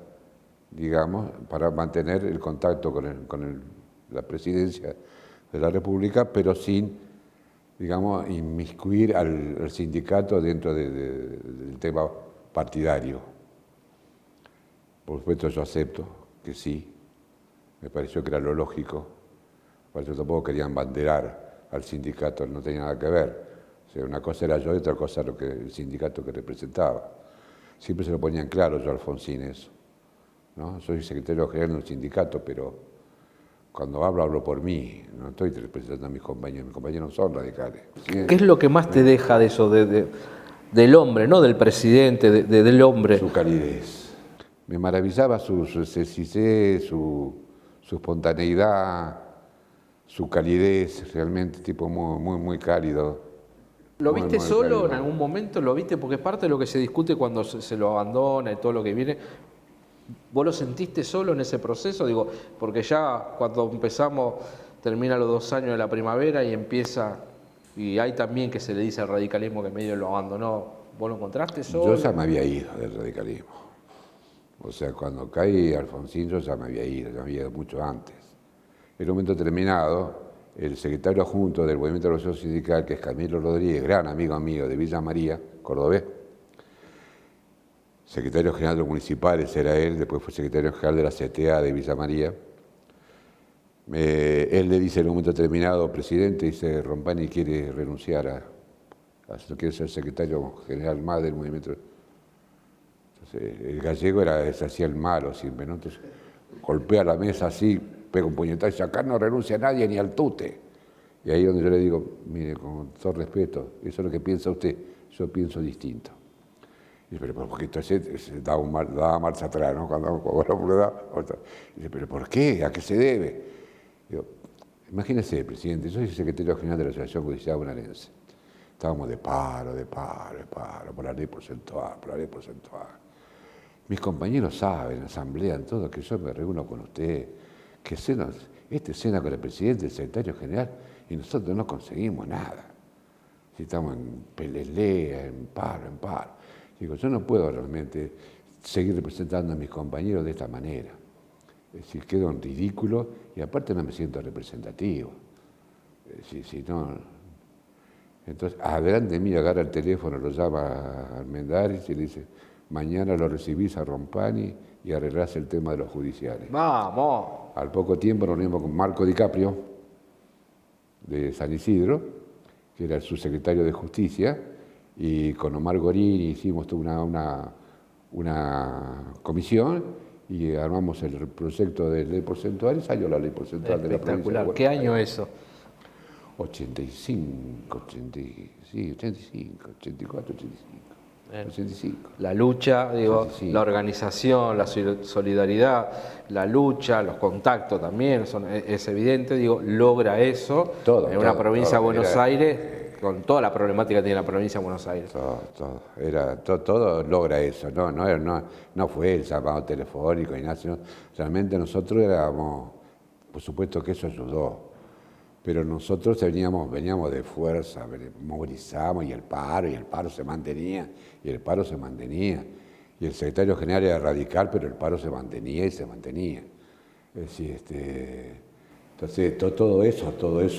digamos, para mantener el contacto con la Presidencia de la República, pero sin, digamos, inmiscuir al sindicato dentro del tema partidario. Por supuesto yo acepto que sí, me pareció que era lo lógico, por eso tampoco querían banderar al sindicato, no tenía nada que ver. O sea, una cosa era yo y otra cosa era el sindicato que representaba. Siempre se lo ponían claro yo a Alfonsín eso, ¿no? Soy secretario general del sindicato, pero cuando hablo por mí, no estoy representando a mis compañeros no son radicales. ¿Sí? ¿Qué es lo que más te deja de eso, del hombre, no del presidente, del hombre? Su calidez. Me maravillaba su sencillez, su espontaneidad, su calidez, realmente tipo muy cálido. ¿Lo viste muy solo cálido. en algún momento? ¿Lo viste? Porque es parte de lo que se discute cuando se lo abandona y todo lo que viene. ¿Vos lo sentiste solo en ese proceso? Digo, porque ya cuando empezamos, termina los 2 años de la primavera y empieza, y hay también que se le dice al radicalismo que medio lo abandonó. ¿Vos lo encontraste solo? Yo ya me había ido del radicalismo. O sea, cuando caí Alfonsín yo ya me había ido mucho antes. En un momento determinado, el secretario adjunto del Movimiento de Organización Sindical, que es Camilo Rodríguez, gran amigo mío de Villa María, cordobés, secretario general de los municipales era él, después fue secretario general de la CTA de Villa María. Él le dice en un momento determinado, presidente, dice, Rompani quiere renunciar no quiere ser secretario general más del movimiento. Entonces, el gallego se hacía el malo siempre, ¿no? Entonces, golpea la mesa así, pega un puñetazo y dice, acá no renuncia nadie ni al tute. Y ahí es donde yo le digo, mire, con todo respeto, eso es lo que piensa usted, yo pienso distinto. Y dice, pero porque entonces se daba marcha atrás, ¿no? Dice, pero ¿por qué? ¿A qué se debe? Digo, imagínese, presidente, yo soy secretario general de la Asociación Judicial Bonaerense. Estábamos de paro, por la ley porcentual. Mis compañeros saben, asamblean todo, que yo me reúno con usted, que cena con el presidente, el secretario general, y nosotros no conseguimos nada. Si estamos en pelea, en paro. Digo, yo no puedo realmente seguir representando a mis compañeros de esta manera. Es decir, quedo en ridículo y aparte no me siento representativo. Si no... Entonces, adelante de mí agarra el teléfono, lo llama a Armendáriz y le dice, mañana lo recibís a Rompani y arreglás el tema de los judiciales. ¡Vamos! Al poco tiempo nos reunimos con Marco Di Caprio, de San Isidro, que era el subsecretario de Justicia, y con Omar Gorini hicimos toda una comisión y armamos el proyecto de ley porcentual y salió la ley porcentual de la provincia de Buenos ¿Qué año Aires. eso? 85. La lucha, digo, 85. la organización, la solidaridad, la lucha, los contactos también, es evidente, digo, logra eso en una provincia de Buenos Aires, con toda la problemática que tiene la provincia de Buenos Aires. Todo logra eso, no fue el llamado telefónico ni nada, sino realmente nosotros éramos, por supuesto que eso ayudó, pero nosotros veníamos de fuerza, movilizamos y el paro se mantenía, y el paro se mantenía. Y el secretario general era radical, pero el paro se mantenía y se mantenía. Es decir, entonces todo eso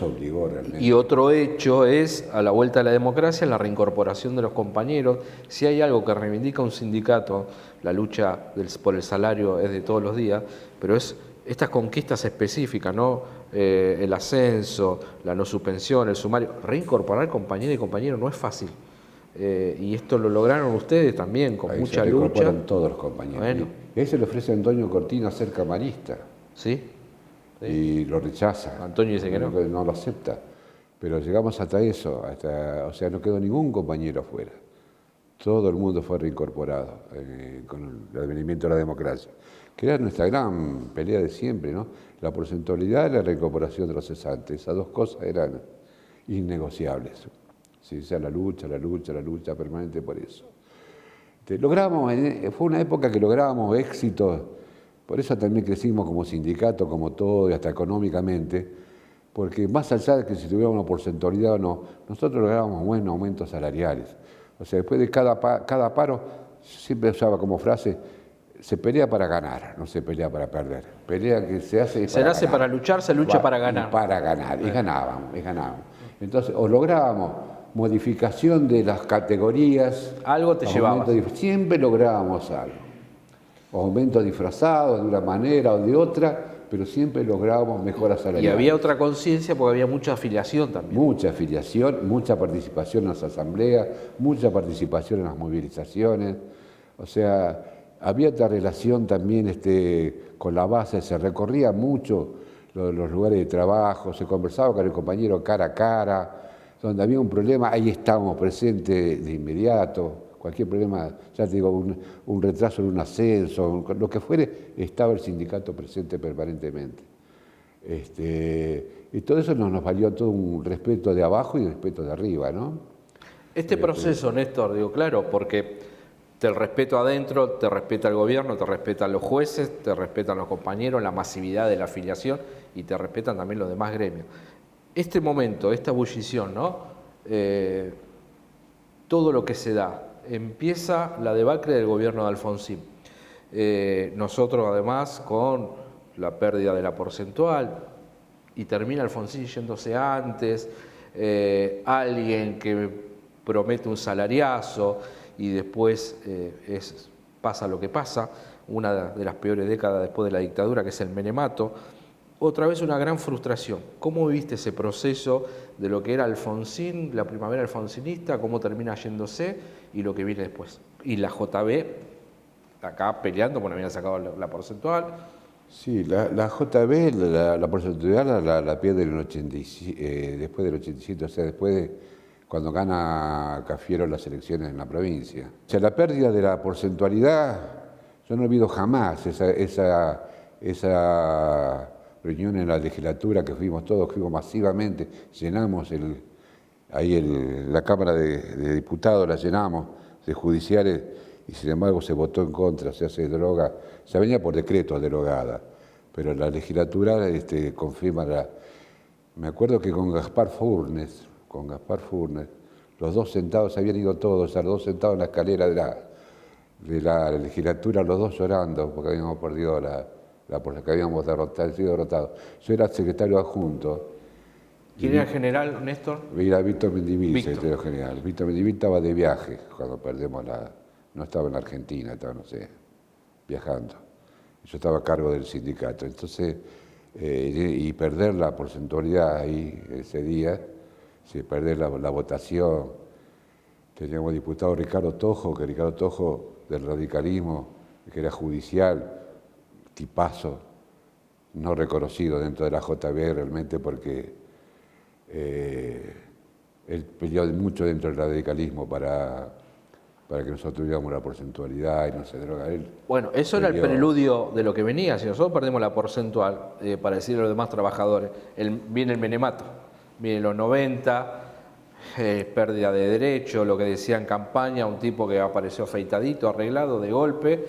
obligó realmente. Y otro hecho es, a la vuelta a la democracia, la reincorporación de los compañeros. Si hay algo que reivindica un sindicato, la lucha por el salario es de todos los días, pero es estas conquistas específicas, ¿no? El ascenso, la no suspensión, el sumario. Reincorporar compañeras y compañeros no es fácil. Y esto lo lograron ustedes también, con ahí mucha se lucha. Todos los compañeros. Bueno. Y ahí se le ofrece a Antonio Cortina ser camarista. ¿Sí? ¿Sí? Y lo rechaza. Antonio dice que no. No lo acepta. Pero llegamos hasta eso, o sea, no quedó ningún compañero afuera. Todo el mundo fue reincorporado con el advenimiento de la democracia, que era nuestra gran pelea de siempre, ¿no? La porcentualidad y la reincorporación de los cesantes. Esas dos cosas eran innegociables. Sí, o sea, la lucha permanente por eso. Logramos, fue una época que lográbamos éxitos, por eso también crecimos como sindicato, como todo, y hasta económicamente, porque más allá de que si tuviéramos una porcentualidad o no, nosotros lográbamos buenos aumentos salariales. O sea, después de cada paro, siempre usaba como frase, se pelea para ganar, no se pelea para perder. Pelea que se hace se nace para luchar, se lucha para ganar. Para ganar, y ganábamos. Entonces, o lográbamos modificación de las categorías. Algo te llevabas. Siempre lográbamos algo. Aumentos disfrazados de una manera o de otra, pero siempre lográbamos mejoras salariales. Y había otra conciencia porque había mucha afiliación también. Mucha afiliación, mucha participación en las asambleas, mucha participación en las movilizaciones. O sea, había otra relación también con la base, se recorría mucho los lugares de trabajo, se conversaba con el compañero cara a cara, donde había un problema, ahí estábamos presentes de inmediato. Cualquier problema, ya te digo, un retraso en un ascenso, lo que fuere, estaba el sindicato presente permanentemente. Y todo eso nos valió todo un respeto de abajo y respeto de arriba, ¿no? Este proceso, Néstor, digo, claro, porque te respeto adentro, te respeta el gobierno, te respetan los jueces, te respetan los compañeros, la masividad de la afiliación y te respetan también los demás gremios. Este momento, esta ebullición, ¿no? Todo lo que se da, empieza la debacle del gobierno de Alfonsín. Nosotros además con la pérdida de la porcentual y termina Alfonsín yéndose antes, alguien que promete un salariazo y después pasa lo que pasa, una de las peores décadas después de la dictadura, que es el menemato. Otra vez una gran frustración. ¿Cómo viviste ese proceso de lo que era Alfonsín, la primavera alfonsinista, cómo termina yéndose y lo que viene después? Y la JB, acá peleando, bueno, habían sacado la porcentual. Sí, la JB, la porcentual la pierde después del 87, o sea, después de cuando gana Cafiero las elecciones en la provincia. O sea, la pérdida de la porcentualidad, yo no olvido jamás esa reunión en la legislatura que fuimos masivamente, llenamos la Cámara de Diputados, la llenamos de judiciales y sin embargo se votó en contra, se hace droga, se venía por decreto derogada, pero la legislatura confirma Me acuerdo que con Gaspar Furnes, los dos sentados, habían ido todos, o sea, los dos sentados en la escalera de la legislatura, los dos llorando porque habíamos perdido porque habíamos sido derrotados. Yo era secretario adjunto. ¿Quién era el general, Néstor? Era Víctor Mendivil, secretario general. Víctor Mendivil estaba de viaje cuando perdemos no estaba en Argentina, estaba, no sé, viajando. Yo estaba a cargo del sindicato. Entonces, y perder la porcentualidad ahí ese día, perder la votación. Teníamos diputado Ricardo Tojo, del radicalismo, que era judicial, tipazo, no reconocido dentro de la JB realmente porque él peleó mucho dentro del radicalismo para que nosotros tuviéramos la porcentualidad y no se droga él. Bueno, eso era el preludio de lo que venía. Si nosotros perdemos la porcentual, para decirle a los demás trabajadores, viene el menemato, vienen los 90, pérdida de derecho, lo que decía en campaña, un tipo que apareció afeitadito, arreglado, de golpe,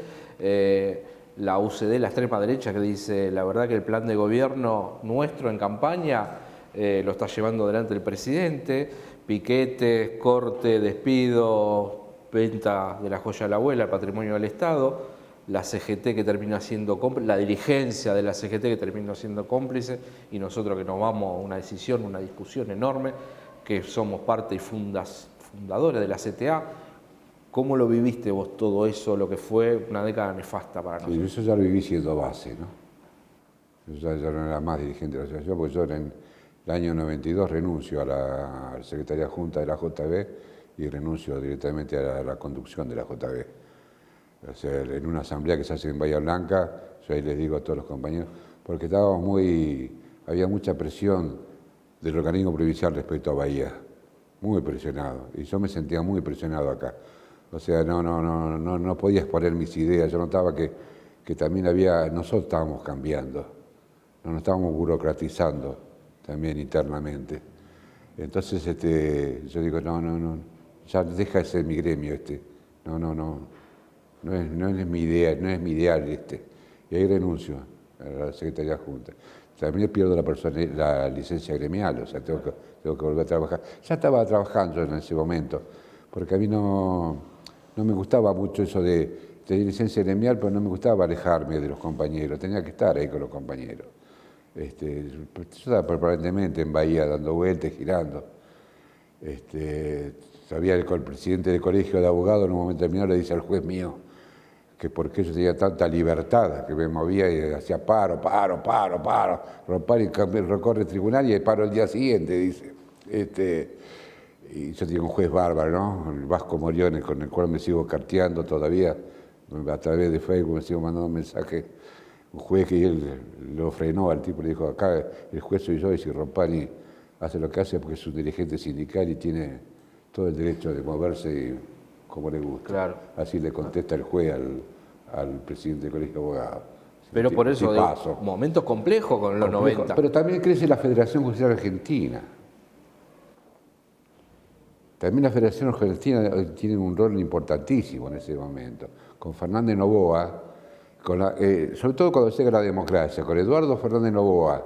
la UCD, la extrema derecha, que dice, la verdad que el plan de gobierno nuestro en campaña lo está llevando delante el presidente, piquetes, corte, despido, venta de la joya de la abuela, el patrimonio del Estado, la CGT que termina siendo cómplice, la dirigencia de la CGT que termina siendo cómplice, y nosotros que nos vamos a una decisión, una discusión enorme, que somos parte y fundadores de la CTA. ¿Cómo lo viviste vos todo eso, lo que fue una década nefasta para nosotros? Sí, eso ya lo viví siendo base, ¿no? Yo ya no era más dirigente de la asociación, porque yo en el año 92 renuncio a la Secretaría Junta de la JB y renuncio directamente a la conducción de la JB. O sea, en una asamblea que se hace en Bahía Blanca, yo ahí les digo a todos los compañeros, porque había mucha presión del organismo provincial respecto a Bahía, muy presionado, y yo me sentía muy presionado acá. O sea, no podía exponer mis ideas, yo notaba que también nosotros estábamos cambiando, nos estábamos burocratizando también internamente. Entonces yo digo, ya deja de ser mi gremio no es mi idea, no es mi ideal y ahí renuncio a la Secretaría Junta. También pierdo la licencia gremial, o sea, tengo que volver a trabajar. Ya estaba trabajando en ese momento, porque a mí no me gustaba mucho eso de tener licencia gremial, pero no me gustaba alejarme de los compañeros, tenía que estar ahí con los compañeros. Yo estaba permanentemente en Bahía dando vueltas, girando. Sabía que el presidente del colegio de abogados en un momento determinado le dice al juez mío que por qué yo tenía tanta libertad, que me movía y hacía paro, romper y recorre el tribunal y paro el día siguiente, dice. Y yo tenía un juez bárbaro, ¿no? El Vasco Moriones, con el cual me sigo carteando todavía, a través de Facebook me sigo mandando mensajes. Un juez que él lo frenó al tipo, le dijo, acá el juez soy yo y si Rompani hace lo que hace porque es un dirigente sindical y tiene todo el derecho de moverse como le gusta. Claro. Así le contesta el juez al presidente del colegio de abogados. Pero por eso, digo, momentos complejos con los 90. Pero también crece la Federación Judicial Argentina. También la Federación Argentina tiene un rol importantísimo en ese momento. Con Fernández Noboa, sobre todo cuando llega la democracia, con Eduardo Fernández Noboa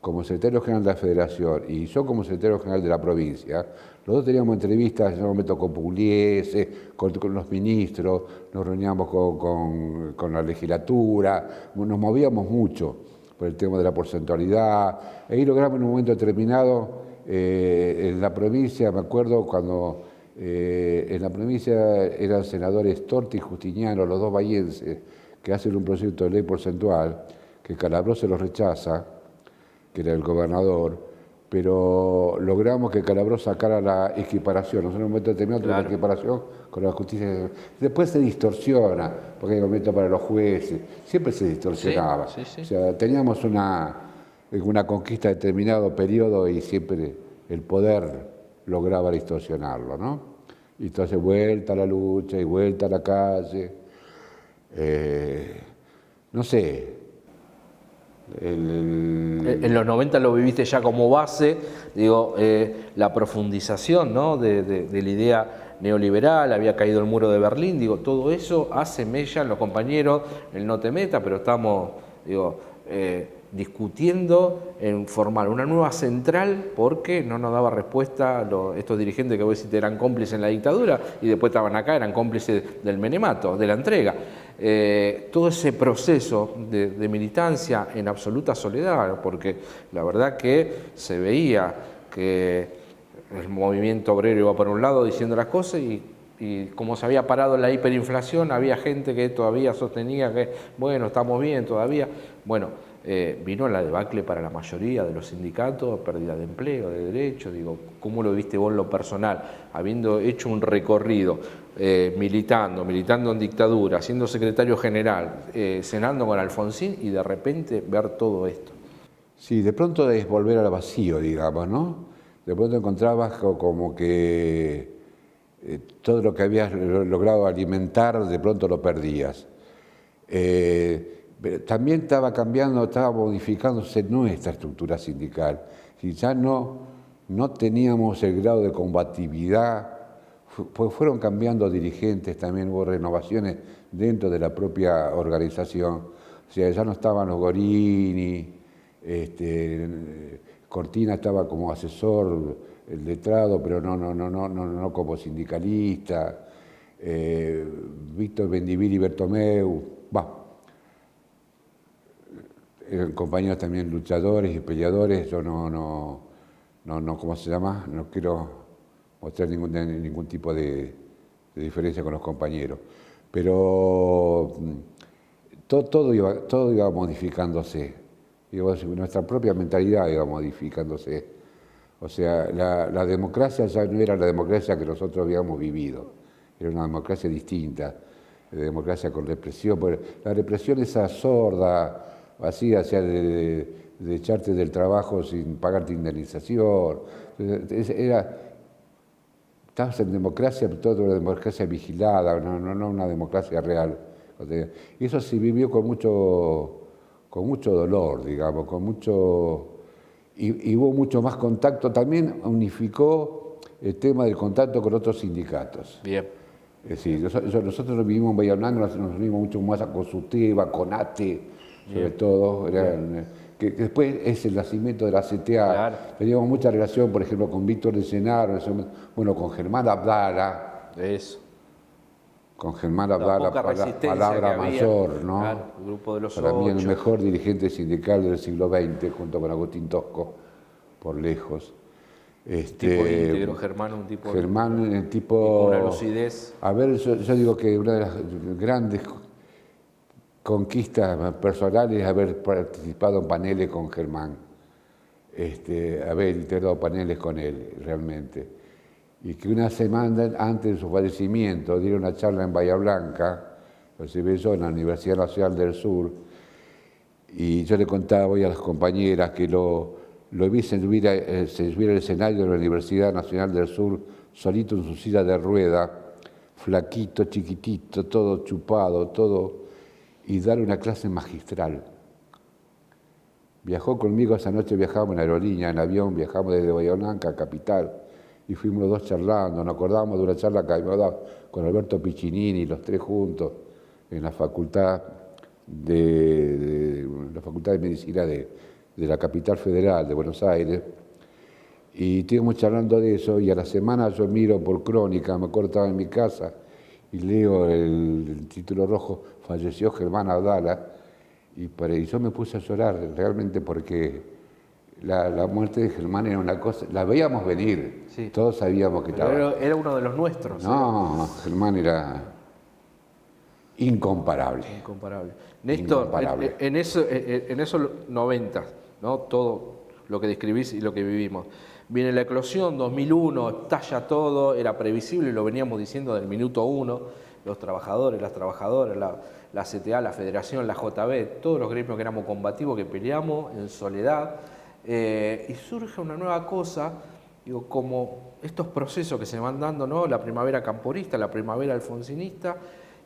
como secretario general de la Federación y yo como secretario general de la provincia, los dos teníamos entrevistas en ese momento con Pugliese, con los ministros, nos reuníamos con la legislatura, nos movíamos mucho por el tema de la porcentualidad. Ahí logramos en un momento determinado, en la provincia, me acuerdo cuando en la provincia eran senadores Torti y Justiniano, los dos bahienses, que hacen un proyecto de ley porcentual, que Calabró se lo rechaza, que era el gobernador, pero logramos que Calabró sacara la equiparación. Nosotros en un momento determinado tuvimos la equiparación con la justicia. Después se distorsiona, porque hay momentos para los jueces, siempre se distorsionaba. Sí. O sea, teníamos una conquista de determinado periodo y siempre el poder lograba distorsionarlo, ¿no? Y entonces vuelta a la lucha y vuelta a la calle. No sé. En los 90 lo viviste ya como base, digo, la profundización, ¿no? de la idea neoliberal, había caído el muro de Berlín, digo, todo eso hace mella en los compañeros, el no te meta, pero estamos, digo, discutiendo en formar una nueva central porque no nos daba respuesta estos dirigentes que vos decís eran cómplices en la dictadura y después estaban acá, eran cómplices del menemato, de la entrega. Todo ese proceso de militancia en absoluta soledad, porque la verdad que se veía que el movimiento obrero iba por un lado diciendo las cosas y como se había parado la hiperinflación, había gente que todavía sostenía que, bueno, estamos bien todavía. Bueno, vino la debacle para la mayoría de los sindicatos, pérdida de empleo, de derechos. Digo, ¿cómo lo viste vos en lo personal? Habiendo hecho un recorrido, militando en dictadura, siendo secretario general, cenando con Alfonsín y de repente ver todo esto. Sí, de pronto es volver al vacío, digamos, ¿no? De pronto encontrabas como que todo lo que habías logrado alimentar, de pronto lo perdías. También estaba cambiando, estaba modificándose nuestra estructura sindical. Si ya no teníamos el grado de combatividad, pues fueron cambiando dirigentes, también hubo renovaciones dentro de la propia organización. O sea, ya no estaban los Gorini, Cortina estaba como asesor, el letrado, pero no como sindicalista. Víctor Bendivil y Bertomeu, eran compañeros también luchadores y peleadores. Yo ¿cómo se llama? No quiero mostrar ningún tipo de diferencia con los compañeros. Pero todo iba modificándose. Nuestra propia mentalidad iba modificándose. O sea, la democracia ya no era la democracia que nosotros habíamos vivido. Era una democracia distinta, democracia con represión. La represión esa sorda, así, hacia de echarte del trabajo sin pagarte indemnización. Estabas en democracia, pero toda una democracia vigilada, no una democracia real. Y eso se vivió con mucho dolor, digamos, y hubo mucho más contacto. También unificó el tema del contacto con otros sindicatos. Bien. Es decir, nosotros vivimos en Bahía Blanca, nos unimos mucho más con SUTEBA, con ATE, sobre todo. Que después es el nacimiento de la CTA. Claro. Teníamos mucha relación, por ejemplo, con Víctor de Llenaro, con Germán Abdala. Eso. Con Germán Abdala, palabra mayor, ¿no? Claro, el grupo de los Para mí, 8. el mejor dirigente sindical del siglo XX, junto con Agustín Tosco, por lejos. Tipo íntegro, Germán, un tipo. Germán, el tipo. Una lucidez. A ver, yo digo que una de las grandes conquistas personales es haber participado en paneles con Germán, haber integrado paneles con él, realmente. Y que una semana antes de su fallecimiento diera una charla en Bahía Blanca, lo recibí yo en la Universidad Nacional del Sur, y yo le contaba hoy a las compañeras que lo vi subir al escenario de la Universidad Nacional del Sur, solito en su silla de rueda, flaquito, chiquitito, todo chupado, todo, y dar una clase magistral. Viajó conmigo esa noche, viajamos en aerolínea, en avión, viajamos desde Bahía Blanca a Capital, y fuimos los dos charlando, nos acordamos de una charla que habíamos dado con Alberto Piccinini, los tres juntos, en la Facultad de Medicina de la capital federal de Buenos Aires, y estuvimos charlando de eso, y a la semana yo miro por Crónica, me acuerdo, estaba en mi casa, y leo el título rojo, falleció Germán Abdala, y yo me puse a llorar realmente porque la muerte de Germán era una cosa, la veíamos venir, sí. Todos sabíamos que estaba. Era uno de los nuestros. No, Germán era incomparable. Incomparable. Néstor, incomparable. En esos 90, ¿no? Todo lo que describís y lo que vivimos. Viene la eclosión, 2001, estalla todo, era previsible, lo veníamos diciendo del minuto 1, los trabajadores, las trabajadoras, la CTA, la Federación, la JB, todos los gremios que éramos combativos, que peleamos en soledad. Y surge una nueva cosa, digo, como estos procesos que se van dando, ¿no? La primavera camporista, la primavera alfonsinista,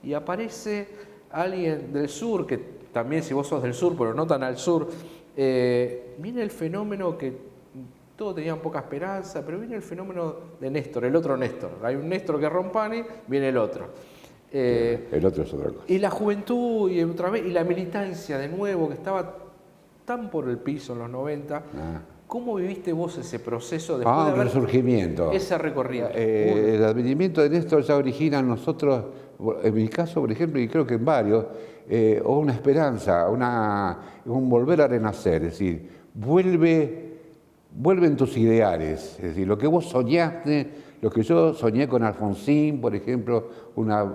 y aparece alguien del sur, que también si vos sos del sur, pero no tan al sur, viene el fenómeno que todos tenían poca esperanza, pero viene el fenómeno de Néstor, el otro Néstor. Hay un Néstor que es Rompani, viene el otro. El otro es otra cosa. Y la juventud, y otra vez, y la militancia de nuevo, que estaba tan por el piso en los 90. ¿Cómo viviste vos ese proceso después de haber resurgimiento? Ese recorrido. El advenimiento de Néstor ya origina en nosotros, en mi caso, por ejemplo, y creo que en varios, una esperanza, un volver a renacer, es decir, vuelven tus ideales, es decir, lo que vos soñaste, lo que yo soñé con Alfonsín, por ejemplo, una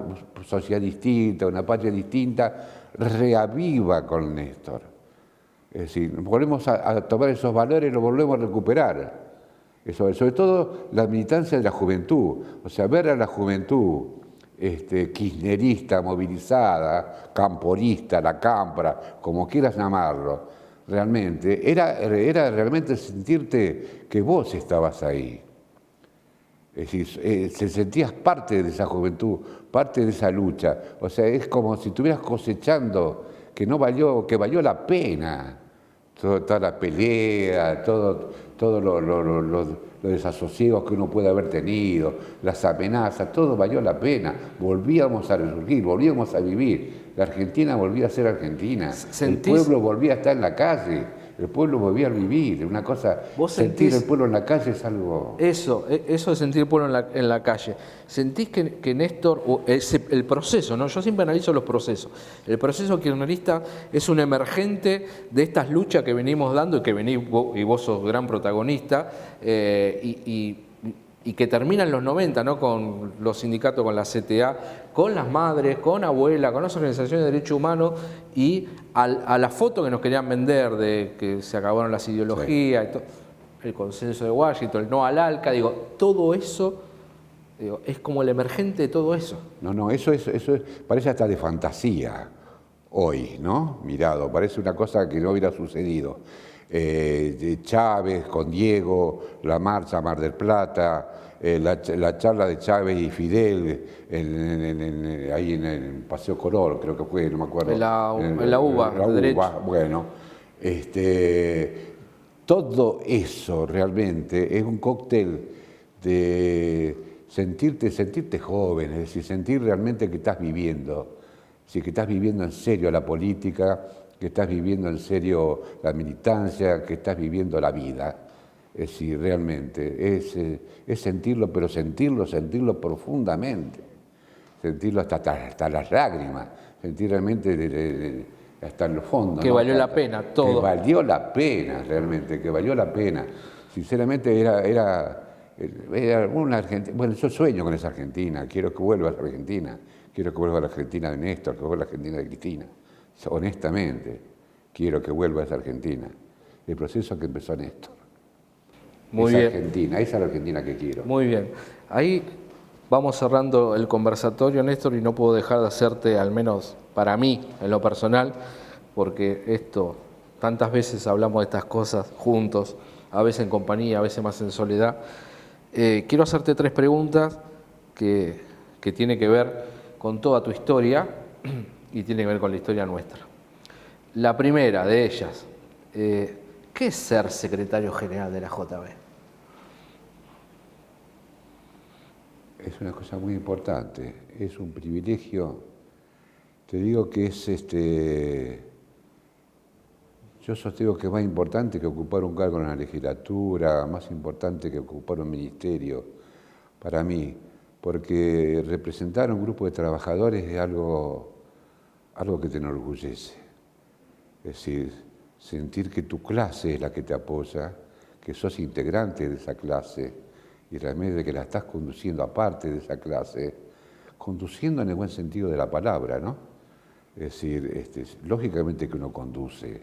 sociedad distinta, una patria distinta, reaviva con Néstor. Es decir, volvemos a tomar esos valores y los volvemos a recuperar. Sobre todo la militancia de la juventud, o sea, ver a la juventud kirchnerista, movilizada, camporista, la cámpora, como quieras llamarlo, realmente, era realmente sentirte que vos estabas ahí. Es decir, te sentías parte de esa juventud, parte de esa lucha. O sea, es como si estuvieras cosechando que valió la pena toda la pelea, todo los desasosiegos que uno puede haber tenido, las amenazas, todo valió la pena. Volvíamos a resurgir, volvíamos a vivir. La Argentina volvía a ser Argentina. El pueblo volvía a estar en la calle. El pueblo volvía a vivir, una cosa, ¿Vos sentir sentís- el pueblo en la calle es algo... Eso de sentir el pueblo en la calle. ¿Sentís que Néstor, el proceso, ¿no? Yo siempre analizo los procesos. El proceso kirchnerista es un emergente de estas luchas que venimos dando y que venís vos, y vos sos gran protagonista, y que termina en los 90, ¿no? Con los sindicatos, con la CTA, con las madres, con abuelas, con las organizaciones de derechos humanos y a la foto que nos querían vender de que se acabaron las ideologías, y todo, el consenso de Washington, el no al ALCA, digo, todo eso, digo, es como el emergente de todo eso. No, parece hasta de fantasía hoy, ¿no? Mirado, parece una cosa que no hubiera sucedido. De Chávez con Diego, la marcha a Mar del Plata, la charla de Chávez y Fidel ahí en el Paseo Color, creo que fue, no me acuerdo. En la UBA, la de derecho. bueno, todo eso realmente es un cóctel de sentirte joven, es decir, sentir realmente que estás viviendo, si que estás viviendo en serio la política, que estás viviendo en serio la militancia, que estás viviendo la vida. Es decir, realmente, es sentirlo, pero sentirlo profundamente, sentirlo hasta las lágrimas, sentir realmente hasta en los fondos. Que ¿no? valió la pena, todo. Que valió la pena, realmente, que valió la pena. Sinceramente era una Argentina, bueno, yo sueño con esa Argentina, quiero que vuelva a la Argentina, quiero que vuelva a la Argentina de Néstor, que vuelva a la Argentina de Cristina. Honestamente, quiero que vuelva a esa Argentina. El proceso que empezó Néstor. Muy bien. Argentina, esa es la Argentina que quiero. Muy bien. Ahí vamos cerrando el conversatorio, Néstor, y no puedo dejar de hacerte, al menos para mí, en lo personal, porque tantas veces hablamos de estas cosas juntos, a veces en compañía, a veces más en soledad. Quiero hacerte 3 preguntas que tienen que ver con toda tu historia y tienen que ver con la historia nuestra. La primera de ellas, ¿qué es ser secretario general de la JB? Es una cosa muy importante, es un privilegio. Te digo que yo sostengo que es más importante que ocupar un cargo en la legislatura, más importante que ocupar un ministerio, para mí, porque representar a un grupo de trabajadores es algo que te enorgullece. Es decir, sentir que tu clase es la que te apoya, que sos integrante de esa clase y realmente que la estás conduciendo aparte de esa clase, conduciendo en el buen sentido de la palabra, ¿no? Es decir, lógicamente que uno conduce,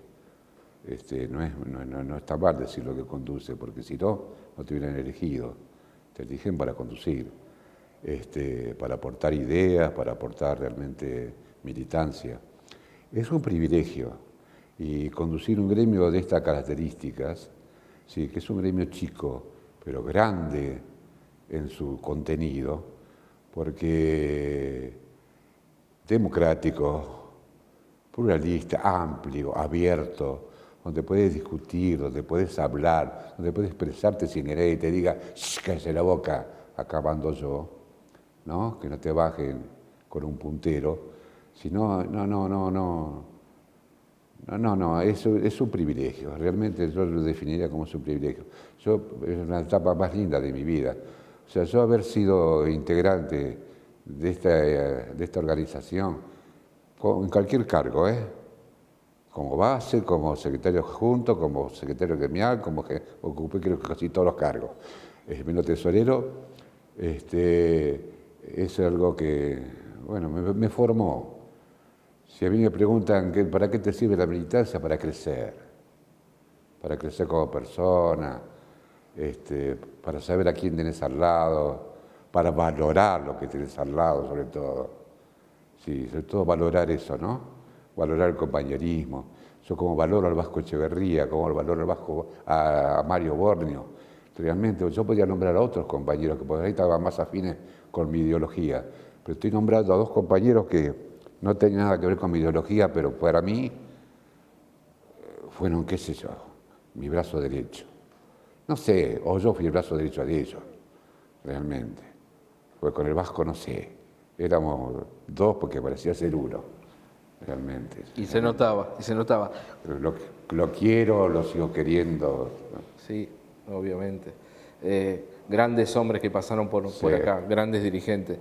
no está mal decir lo que conduce, porque si no, no te hubieran elegido, te eligen para conducir, para aportar ideas, para aportar realmente militancia. Es un privilegio, y conducir un gremio de estas características, sí, que es un gremio chico, pero grande en su contenido, porque democrático, pluralista, amplio, abierto, donde puedes discutir, donde puedes hablar, donde puedes expresarte sin que nadie te diga, cállese la boca, acabando yo, ¿no? Que no te bajen con un puntero, sino, no, es un privilegio, realmente yo lo definiría como un privilegio. Es una etapa más linda de mi vida. O sea, yo haber sido integrante de esta organización, en cualquier cargo, como base, como secretario adjunto, como secretario gremial, como que ocupé creo que casi todos los cargos. Menos tesorero, es algo que, bueno, me formó. Si a mí me preguntan ¿para qué te sirve la militancia? Para crecer como persona, para saber a quién tenés al lado, para valorar lo que tenés al lado, sobre todo. Sí, sobre todo valorar eso, ¿no? Valorar el compañerismo. Yo como valoro al Vasco Echeverría, como valoro a Mario Bornio. Realmente, yo podría nombrar a otros compañeros que por ahí estaban más afines con mi ideología, pero estoy nombrando a 2 compañeros que no tenían nada que ver con mi ideología, pero para mí fueron, qué sé yo, mi brazo derecho. No sé, o yo fui el brazo derecho de ellos, realmente. Pues con el Vasco no sé, éramos 2 porque parecía ser 1. realmente. Y se notaba, y se notaba. Lo quiero, lo sigo queriendo. Sí, obviamente. Grandes hombres que pasaron por acá, grandes dirigentes.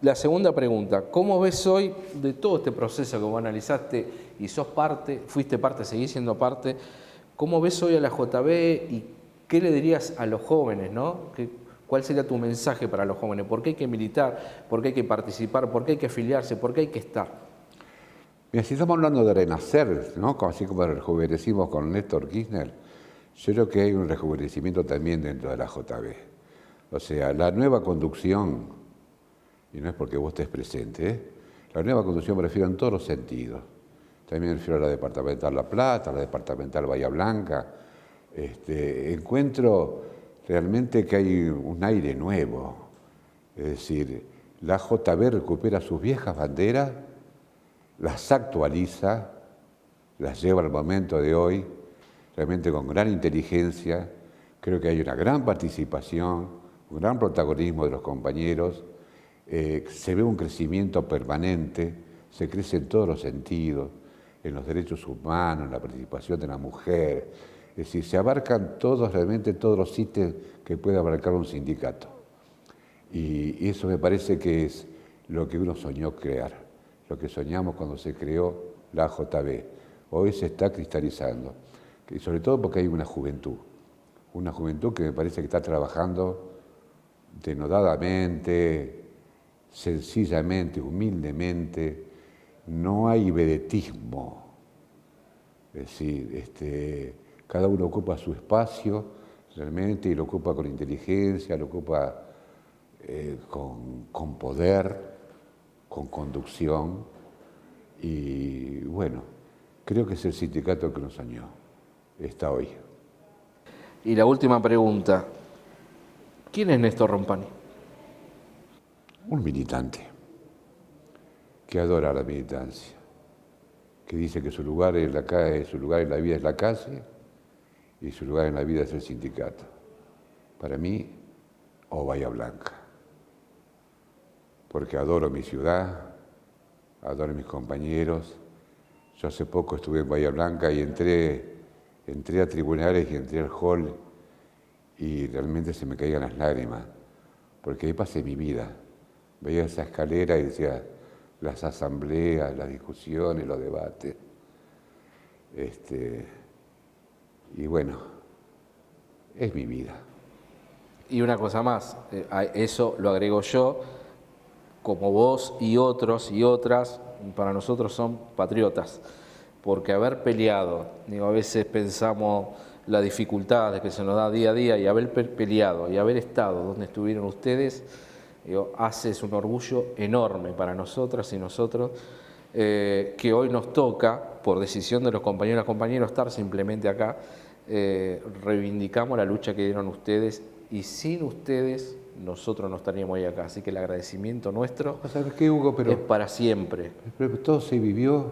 La segunda pregunta, ¿cómo ves hoy de todo este proceso que vos analizaste y sos parte, fuiste parte, seguís siendo parte, cómo ves hoy a la JB y qué le dirías a los jóvenes, ¿no? ¿Cuál sería tu mensaje para los jóvenes? ¿Por qué hay que militar? ¿Por qué hay que participar? ¿Por qué hay que afiliarse? ¿Por qué hay que estar? Mira, si estamos hablando de renacer, ¿no? Así como rejuvenecimos con Néstor Kirchner, yo creo que hay un rejuvenecimiento también dentro de la JB. O sea, la nueva conducción, y no es porque vos estés presente, la nueva conducción me refiero en todos los sentidos. También me refiero a la departamental La Plata, a la departamental Bahía Blanca. Encuentro realmente que hay un aire nuevo. Es decir, la JB recupera sus viejas banderas, las actualiza, las lleva al momento de hoy, realmente con gran inteligencia. Creo que hay una gran participación, un gran protagonismo de los compañeros. Se ve un crecimiento permanente, se crece en todos los sentidos, en los derechos humanos, en la participación de la mujer. Es decir, se abarcan realmente todos los ítems que puede abarcar un sindicato. Y eso me parece que es lo que uno soñó crear, lo que soñamos cuando se creó la JB. Hoy se está cristalizando, y sobre todo porque hay una juventud que me parece que está trabajando denodadamente, sencillamente, humildemente. No hay vedetismo. Es decir, cada uno ocupa su espacio realmente y lo ocupa con inteligencia, lo ocupa con poder, con conducción. Y bueno, creo que es el sindicato que nos soñó, está hoy. Y la última pregunta, ¿quién es Néstor Rompani? Un militante que adora la militancia, que dice que su lugar en la vida es la calle y su lugar en la vida es el sindicato. Para mí, o Bahía Blanca, porque adoro mi ciudad, adoro a mis compañeros. Yo hace poco estuve en Bahía Blanca y entré a tribunales y entré al hall y realmente se me caían las lágrimas, porque ahí pasé mi vida. Veía esa escalera y decía, las asambleas, las discusiones, los debates. Y bueno, es mi vida. Y una cosa más, a eso lo agrego yo, como vos y otros y otras, para nosotros son patriotas, porque haber peleado, a veces pensamos las dificultades que se nos da día a día, y haber peleado y haber estado donde estuvieron ustedes, es un orgullo enorme para nosotras y nosotros, que hoy nos toca, por decisión de los compañeros y las compañeras, estar simplemente acá. Reivindicamos la lucha que dieron ustedes y sin ustedes nosotros no estaríamos ahí acá. Así que el agradecimiento nuestro ¿Sabes qué, Hugo? es para siempre. Pero todo se vivió,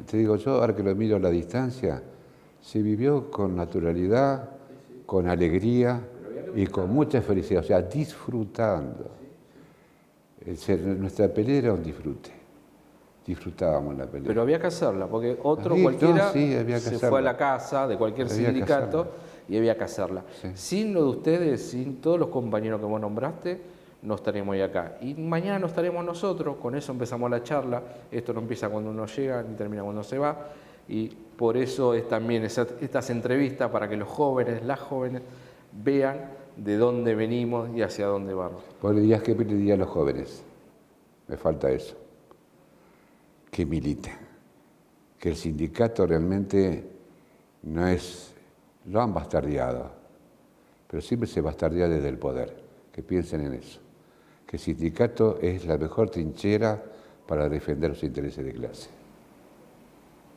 te digo yo, ahora que lo miro a la distancia, se vivió con naturalidad, con alegría y con mucha felicidad, o sea, disfrutando. Nuestra pelea era un disfrute, disfrutábamos la pelea. Pero había que hacerla, porque cualquiera se fue a la casa de cualquier sindicato y había que hacerla. Sí. Sin lo de ustedes, sin todos los compañeros que vos nombraste, no estaríamos ahí acá. Y mañana no estaremos nosotros, con eso empezamos la charla. Esto no empieza cuando uno llega ni termina cuando se va. Y por eso es también estas entrevistas, para que los jóvenes, las jóvenes, vean de dónde venimos y hacia dónde vamos. ¿Vos le dirías qué le diría a los jóvenes? Me falta eso. Que militen. Que el sindicato realmente no es... Lo han bastardeado, pero siempre se bastardea desde el poder. Que piensen en eso. Que el sindicato es la mejor trinchera para defender los intereses de clase.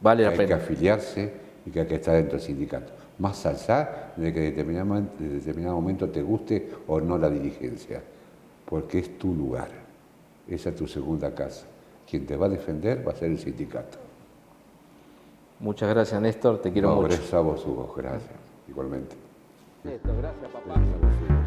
Vale la pena. Hay que afiliarse y que hay que estar dentro del sindicato. Más allá de que en determinado momento te guste o no la dirigencia. Porque es tu lugar. Esa es tu segunda casa. Quien te va a defender va a ser el sindicato. Muchas gracias, Néstor. Te quiero mucho. Gracias a vos, Hugo. Gracias. Igualmente. Néstor, gracias, papá.